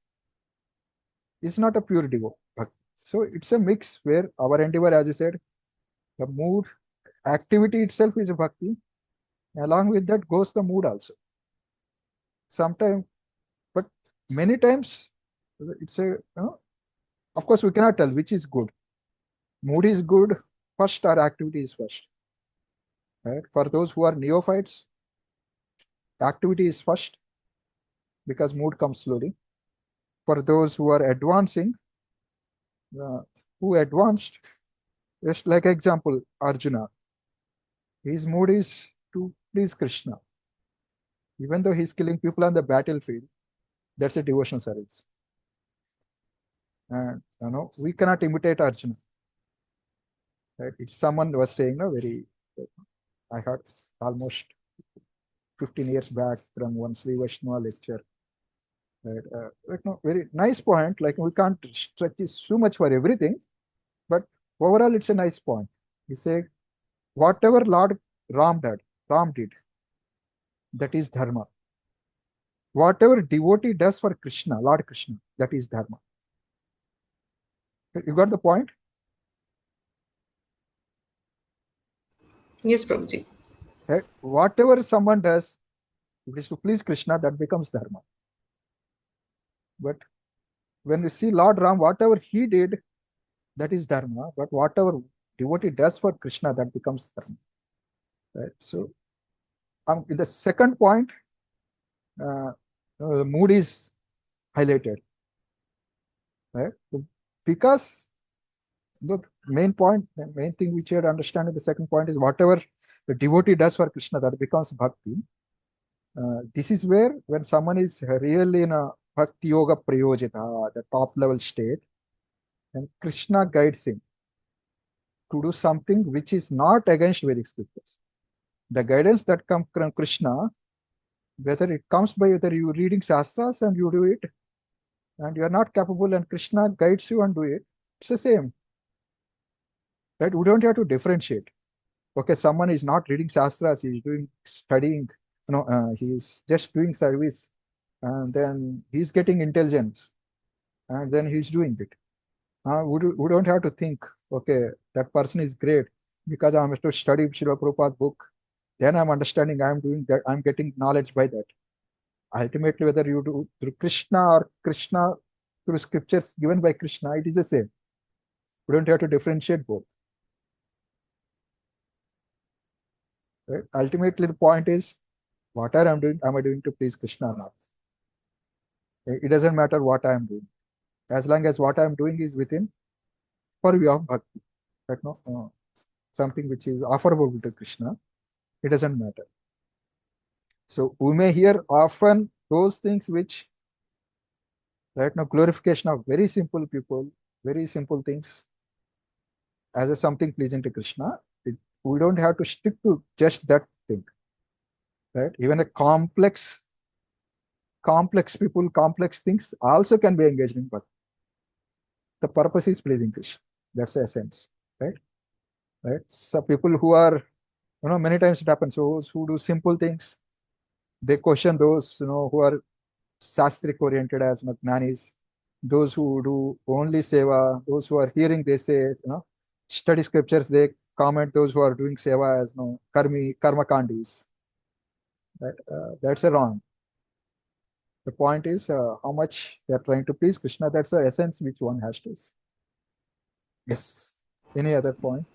is not a pure bhakti. So it's a mix where our endeavor, as you said, the mood, activity itself is a bhakti. Along with that goes the mood also. Sometimes, but many times, it's a, of course, we cannot tell which is good. Mood is good first or activity is first. Right? For those who are neophytes, activity is first because mood comes slowly. For those who are advancing, who advanced, just like example, Arjuna, his mood is to please Krishna. Even though he's killing people on the battlefield, that's a devotional service. And we cannot imitate Arjuna. Right? It's someone was saying, I heard almost 15 years back from one Sri Vaishnava lecture. Right? Very nice point. Like we can't stretch this so much for everything, but overall it's a nice point. He said, whatever Lord Ram did, that is dharma. Whatever devotee does for Krishna, Lord Krishna, that is dharma. You got the point? Yes, Prabhuji. Right? Whatever someone does, it is to please Krishna, that becomes dharma. But when you see Lord Ram, whatever he did, that is dharma. But whatever devotee does for Krishna, that becomes dharma. Right? So, in the second point, the mood is highlighted. Right? Because the main point, the main thing which you have to understand in the second point is whatever the devotee does for Krishna, that becomes bhakti. This is where when someone is really in a bhakti yoga prayojita, the top level state, and Krishna guides him to do something which is not against Vedic scriptures. The guidance that comes from Krishna, whether it comes by whether you reading Shastras and you do it, and you are not capable and Krishna guides you and do it, it's the same. Right? We don't have to differentiate. Okay, someone is not reading Shastras, he's doing studying, he's just doing service, and then he's getting intelligence, and then he's doing it. We don't have to think, okay, that person is great because I'm to study Srila Prabhupada book, then I'm understanding, I'm doing that, I'm getting knowledge by that. Ultimately, whether you do through Krishna or Krishna through scriptures given by Krishna, it is the same. We don't have to differentiate both. Right? Ultimately, the point is, whatever I'm doing, am I doing to please Krishna or not? It doesn't matter what I'm doing, as long as what I'm doing is within purview of bhakti, right? No, something which is offerable to Krishna, it doesn't matter. So we may hear often those things which, right now, glorification of very simple people, very simple things as a something pleasing to Krishna. We don't have to stick to just that thing, right? Even a complex people, complex things also can be engaged in, but the purpose is pleasing Krishna. That's the essence, right? Right. So people who are, many times it happens. Those who do simple things, they question those, who are sastric oriented as jnanis. Those who do only seva, those who are hearing, they say, study scriptures, they comment those who are doing seva as karma kandis. Right? That's a wrong. The point is how much they are trying to please Krishna. That's the essence which one has to. Yes. Any other point?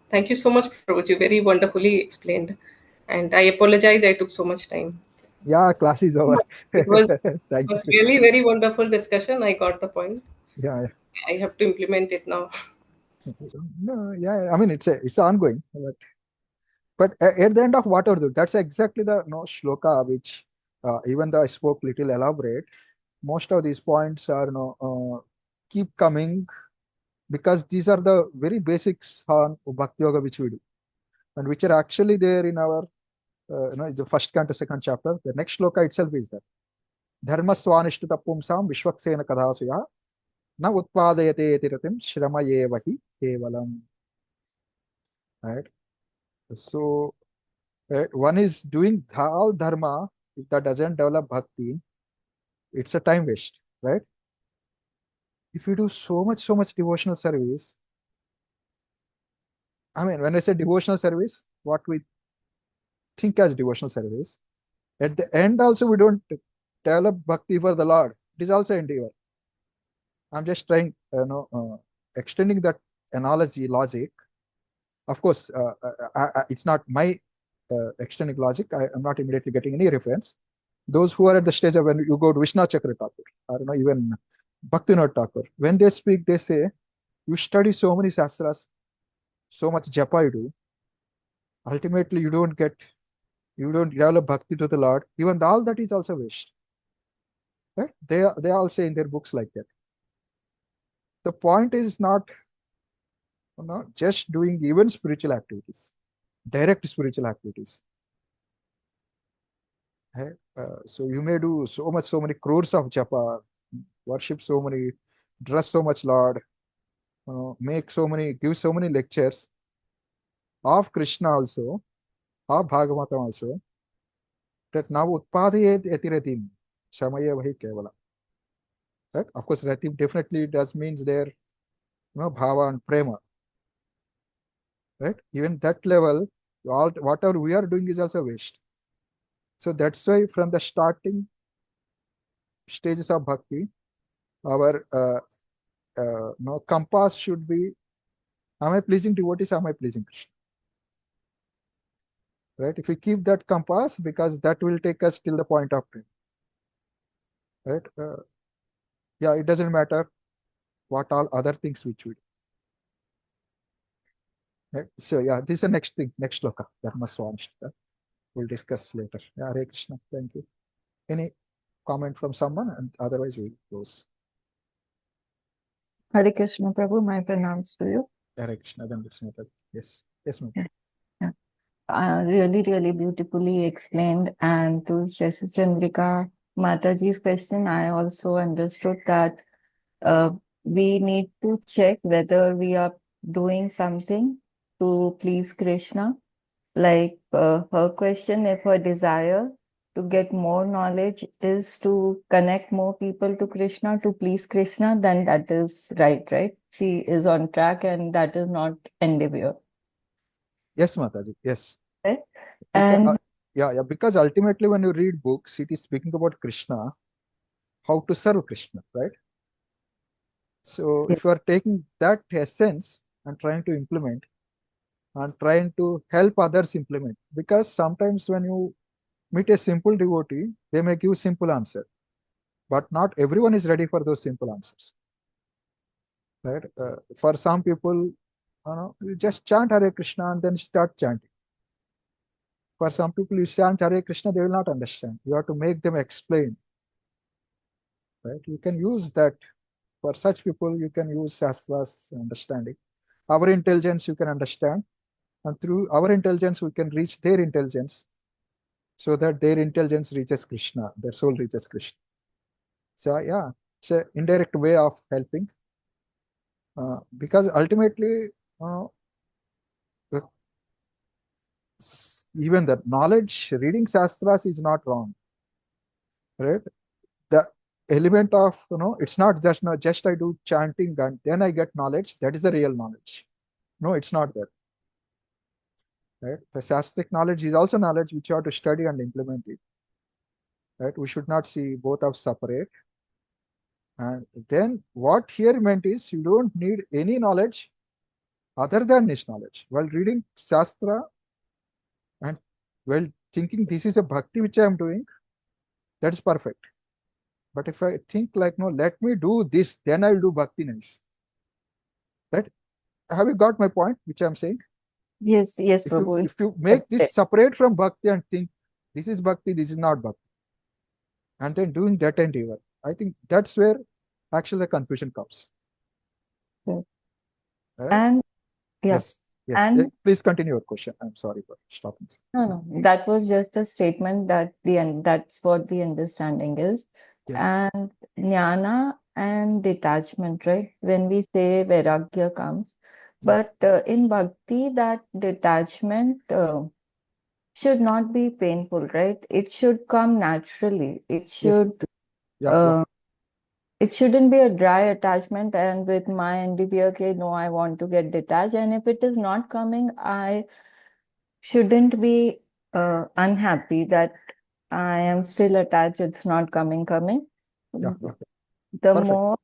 Thank you so much, Prabhuji. Very wonderfully explained. And I apologize I took so much time. Yeah, class is over. It was, Thank you. really very wonderful discussion. I got the point. Yeah. I have to implement it now. No, yeah, I mean it's ongoing, but at the end of whatever, that's exactly the shloka which even though I spoke little elaborate, most of these points are keep coming because these are the very basics on bhakti yoga which we do and which are actually there in our the first canto second chapter. The next shloka itself is that dharma swanishtita pumsam vishwaksena kadhasuya na utpadayate tiratim shrama yevahi kevalam. Right? So, right, one is doing all dharma. If that doesn't develop bhakti, it's a time waste, right? If you do so much devotional service, I mean, when I say devotional service, what we think as devotional service, at the end also we don't develop bhakti for the Lord. It is also endeavor. I'm just trying, extending that analogy logic. Of course, it's not my extending logic. I'm not immediately getting any reference. Those who are at the stage of when you go to Vishnu Chakra Thakur, or even Bhaktivinoda Thakur, when they speak, they say, you study so many shastras, so much japa you do, ultimately you don't develop bhakti to the Lord. Even all that is also waste. Right? They all say in their books like that. The point is not just doing even spiritual activities, direct spiritual activities. Right? So you may do so many crores of japa, worship so many, dress so much Lord, give so many lectures of Krishna also, of Bhagavatam also, that now utpadayet yatiratim shamaya vahi kevala. Right? Of course, ratim definitely does means there, bhava and prema. Right? Even that level, whatever we are doing is also waste. So that's why from the starting stages of bhakti, our compass should be, am I pleasing devotees, am I pleasing Krishna? Right? If we keep that compass, because that will take us till the point of time. Right? Yeah, it doesn't matter what all other things which we do. Right? So yeah, this is the next thing, next shloka, Dharma Swanishtha. We'll discuss later. Yeah, Hare Krishna. Thank you. Any comment from someone? And otherwise we'll close. Hare Krishna, Prabhu, my pranams to you. Hare Krishna, then it's Mataji. Yes, yes, Mataji. Really, really beautifully explained. And to Shashi Chandrika Mataji's question, I also understood that we need to check whether we are doing something to please Krishna. Like her question, if her desire to get more knowledge is to connect more people to Krishna, to please Krishna, then that is right? She is on track and that is not endeavor. Yes, Mataji. Yes. Right? Because, And because ultimately when you read books, it is speaking about Krishna, how to serve Krishna, right? So if you are taking that essence and trying to implement and trying to help others implement, because sometimes when you meet a simple devotee, they may give simple answer, but not everyone is ready for those simple answers, right? For some people, you just chant Hare Krishna and then start chanting. For some people, you chant Hare Krishna, they will not understand. You have to make them explain, right? You can use that. For such people, you can use Shastra's understanding. Our intelligence you can understand, and through our intelligence, we can reach their intelligence, so that their intelligence reaches Krishna, their soul reaches Krishna. So yeah, it's an indirect way of helping, because ultimately, even the knowledge, reading Shastras is not wrong, right? The element of, it's not just I do chanting and then I get knowledge. That is the real knowledge. No, it's not that. Right? The Shastric knowledge is also knowledge which you have to study and implement it. Right? We should not see both of separate. And then what here meant is you don't need any knowledge other than this knowledge. While reading Shastra and while thinking this is a bhakti which I am doing, that's perfect. But if I think like, no, let me do this, then I will do bhakti nice. Right? Have you got my point, which I'm saying? yes, Prabhu. If you make this separate from bhakti and think this is bhakti, this is not bhakti, and then doing that endeavor, I think that's where actually the confusion comes. Yes. Right? And yes. And please continue your question. I'm sorry for stopping. no, that was just a statement that that's what the understanding is. Yes. And jnana and detachment, right? When we say vairagya comes, but in bhakti, that detachment should not be painful, right? It should come naturally. It should. It shouldn't be a dry attachment, and with my NDP, okay, no, I want to get detached. And if it is not coming, I shouldn't be unhappy that I am still attached, it's not coming. The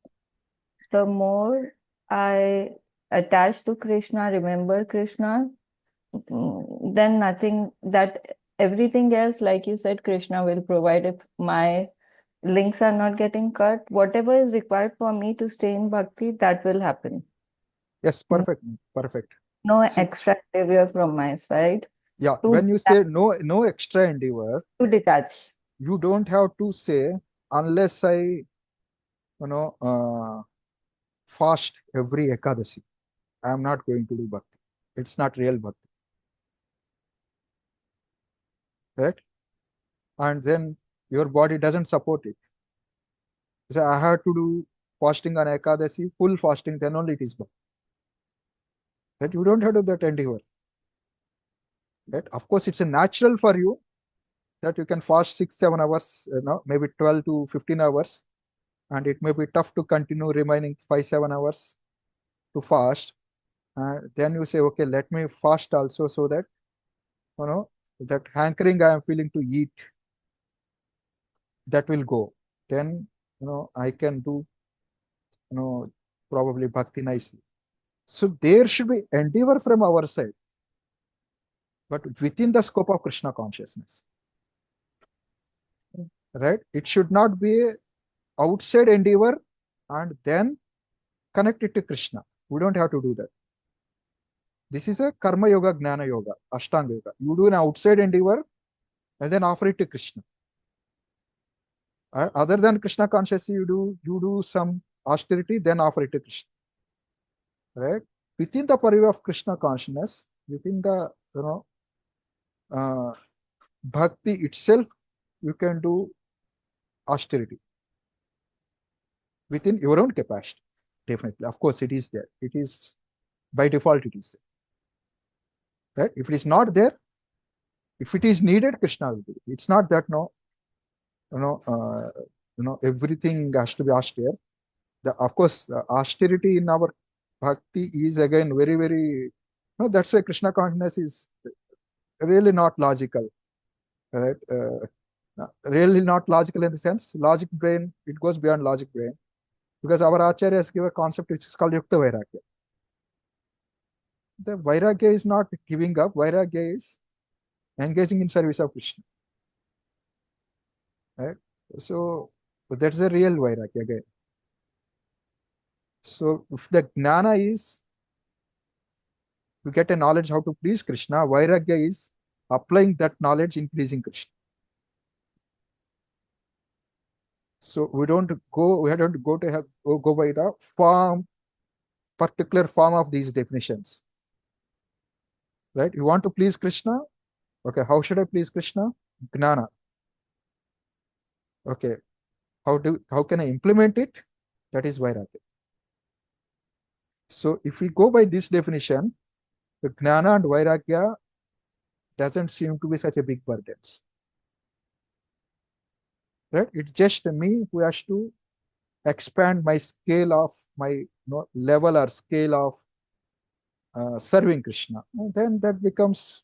more I attach to Krishna, remember Krishna, then everything else, like you said, Krishna will provide. If my links are not getting cut, whatever is required for me to stay in bhakti, that will happen. Yes, perfect. No extra endeavor from my side. Yeah, when you say no extra endeavor, to detach, you don't have to say unless I, fast every Ekadasi, I am not going to do bhakti. It's not real bhakti. Right? And then your body doesn't support it. So I have to do fasting on Ekadasi, full fasting, then only it is bhakti. Right? You don't have to do that endeavor. Right? Of course, it's a natural for you that you can fast 6-7 hours, maybe 12 to 15 hours, and it may be tough to continue remaining 5-7 hours to fast. Then you say, okay, let me fast also, so that that hankering I am feeling to eat, that will go. Then I can do probably bhakti nicely. So there should be endeavor from our side, but within the scope of Krishna consciousness. Right? It should not be outside endeavor and then connect it to Krishna. We don't have to do that. This is a karma yoga, jnana yoga, ashtanga yoga. You do an outside endeavor and then offer it to Krishna. Other than Krishna consciousness, you do some austerity, then offer it to Krishna. right? Within the purview of Krishna consciousness, within the bhakti itself, you can do austerity within your own capacity. Definitely, of course, it is there. It is by default. It is there, right? If it is not there, if it is needed, Krishna will do it. It's not that everything has to be austere. Of course, austerity in our bhakti is again very, very. That's why Krishna consciousness is really not logical, right? Really not logical in the sense logic brain. It goes beyond logic brain, because our acharyas give a concept which is called yukta vairagya. The vairagya is not giving up. Vairagya is engaging in service of Krishna, right? So that's the real vairagya again. So if the jnana is to get a knowledge how to please Krishna, vairagya is applying that knowledge in pleasing Krishna. So we don't go by the particular form of these definitions, right? You want to please Krishna, okay? How should I please Krishna? Jnana. Okay, how can I implement it? That is vairagya. So if we go by this definition, the jnana and vairagya doesn't seem to be such a big burden, right? It's just me who has to expand my scale of my level or scale of serving Krishna. And then that becomes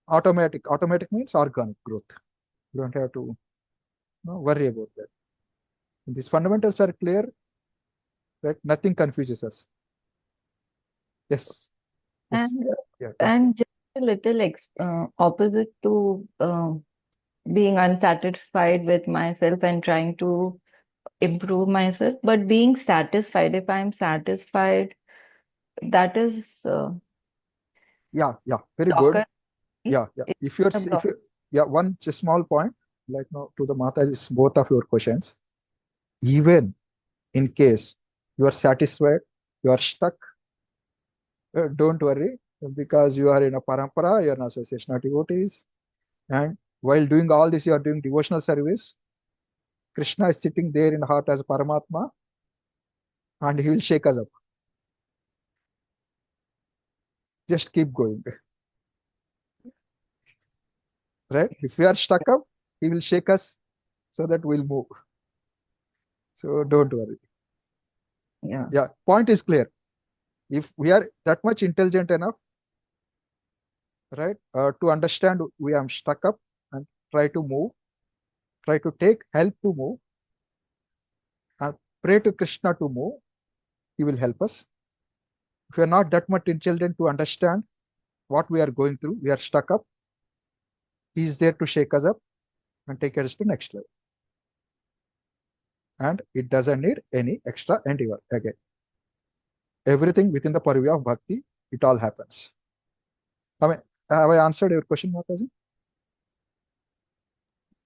automatic. Automatic means organic growth. You don't have to worry about that. And these fundamentals are clear, right? Nothing confuses us. Yes. Yes. And just a little opposite to being unsatisfied with myself and trying to improve myself, but being satisfied. If I'm satisfied, that is very good. If you're one just small point, like to the Mataji's both of your questions, even in case you are satisfied, you are stuck, don't worry, because you are in a parampara, you are in association of devotees, and while doing all this, you are doing devotional service. Krishna is sitting there in the heart as a Paramatma, and he will shake us up. Just keep going. Right? If we are stuck up, he will shake us so that we'll move. So don't worry. Yeah. Point is clear. If we are that much intelligent enough, right, to understand we are stuck up and try to move, try to take help to move, and pray to Krishna to move, he will help us. If we are not that much intelligent to understand what we are going through, we are stuck up, he is there to shake us up and take us to next level. And it doesn't need any extra endeavor again. Everything within the purview of bhakti, it all happens. Have I answered your question, Mataji?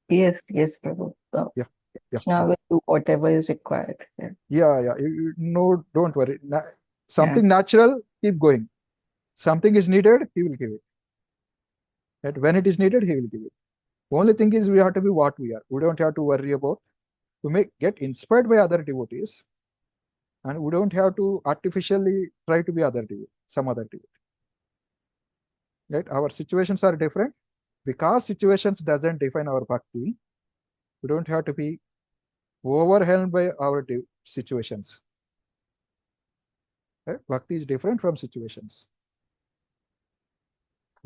Yes, Prabhu. Krishna will do whatever is required. Don't worry. Something natural, keep going. Something is needed, he will give it. Right? When it is needed, he will give it. Only thing is we have to be what we are. We don't have to worry about to get inspired by other devotees, and we don't have to artificially try to be some other devotee. Right? Our situations are different. Because situations doesn't define our bhakti, we don't have to be overwhelmed by our situations. Right? Bhakti is different from situations.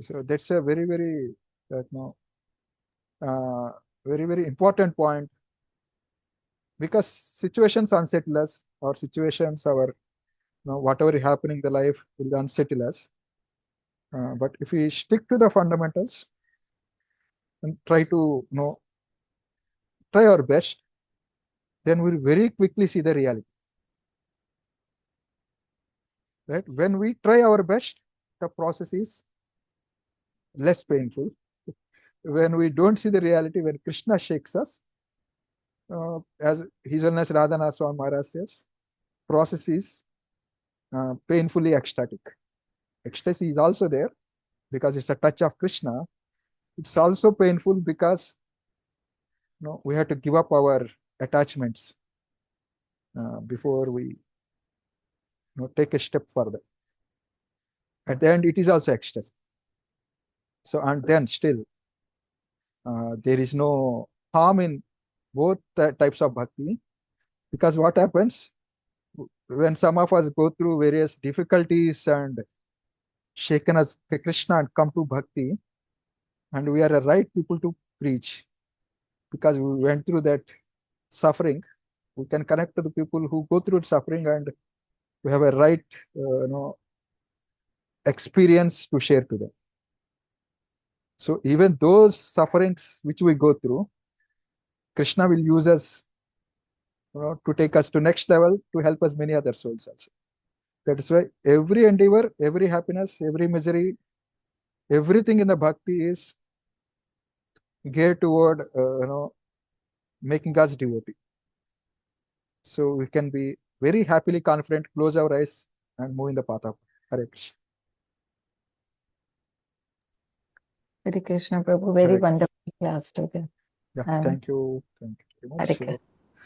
So that's a very, very, very, very important point, because situations unsettle us, or situations, whatever is happening in the life will unsettle us. But if we stick to the fundamentals and try to try our best, then we'll very quickly see the reality. Right? When we try our best, the process is less painful. When we don't see the reality, when Krishna shakes us, as His Holiness Radhanath Swami Maharaj says, process is painfully ecstatic. Ecstasy is also there because it's a touch of Krishna. It's also painful because we have to give up our attachments before we take a step further. At the end, it is also ecstasy. So, and then still, there is no harm in both types of bhakti, because what happens when some of us go through various difficulties and shaken as Krishna and come to bhakti, and we are the right people to preach because we went through that suffering. We can connect to the people who go through suffering, and we have a right experience to share to them. So even those sufferings which we go through, Krishna will use us to take us to next level, to help us many other souls also. That is why every endeavor, every happiness, every misery, everything in the bhakti is geared toward making us devotee. So we can be very happily confident, close our eyes and move in the path of Hare Krishna. Hare Krishna, Prabhu. Very Hare wonderful class today. Yeah, And thank you. Thank you very much. Hare So Krishna.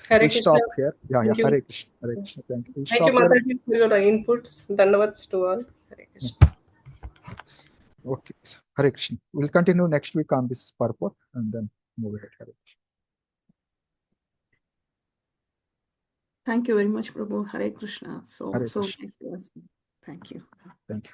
Hare we'll Krishna. stop here. Yeah, Thank you. Hare Krishna. Hare Krishna. Thank you. We'll Thank you, stop here. Mataji, for your inputs. Dhanavats to all. Hare Krishna. Okay. Hare Krishna. We'll continue next week on this purport and then move ahead. Hare Krishna. Thank you very much, Prabhu. Hare Krishna. Hare So Krishna. nice class. Thank you. Thank you.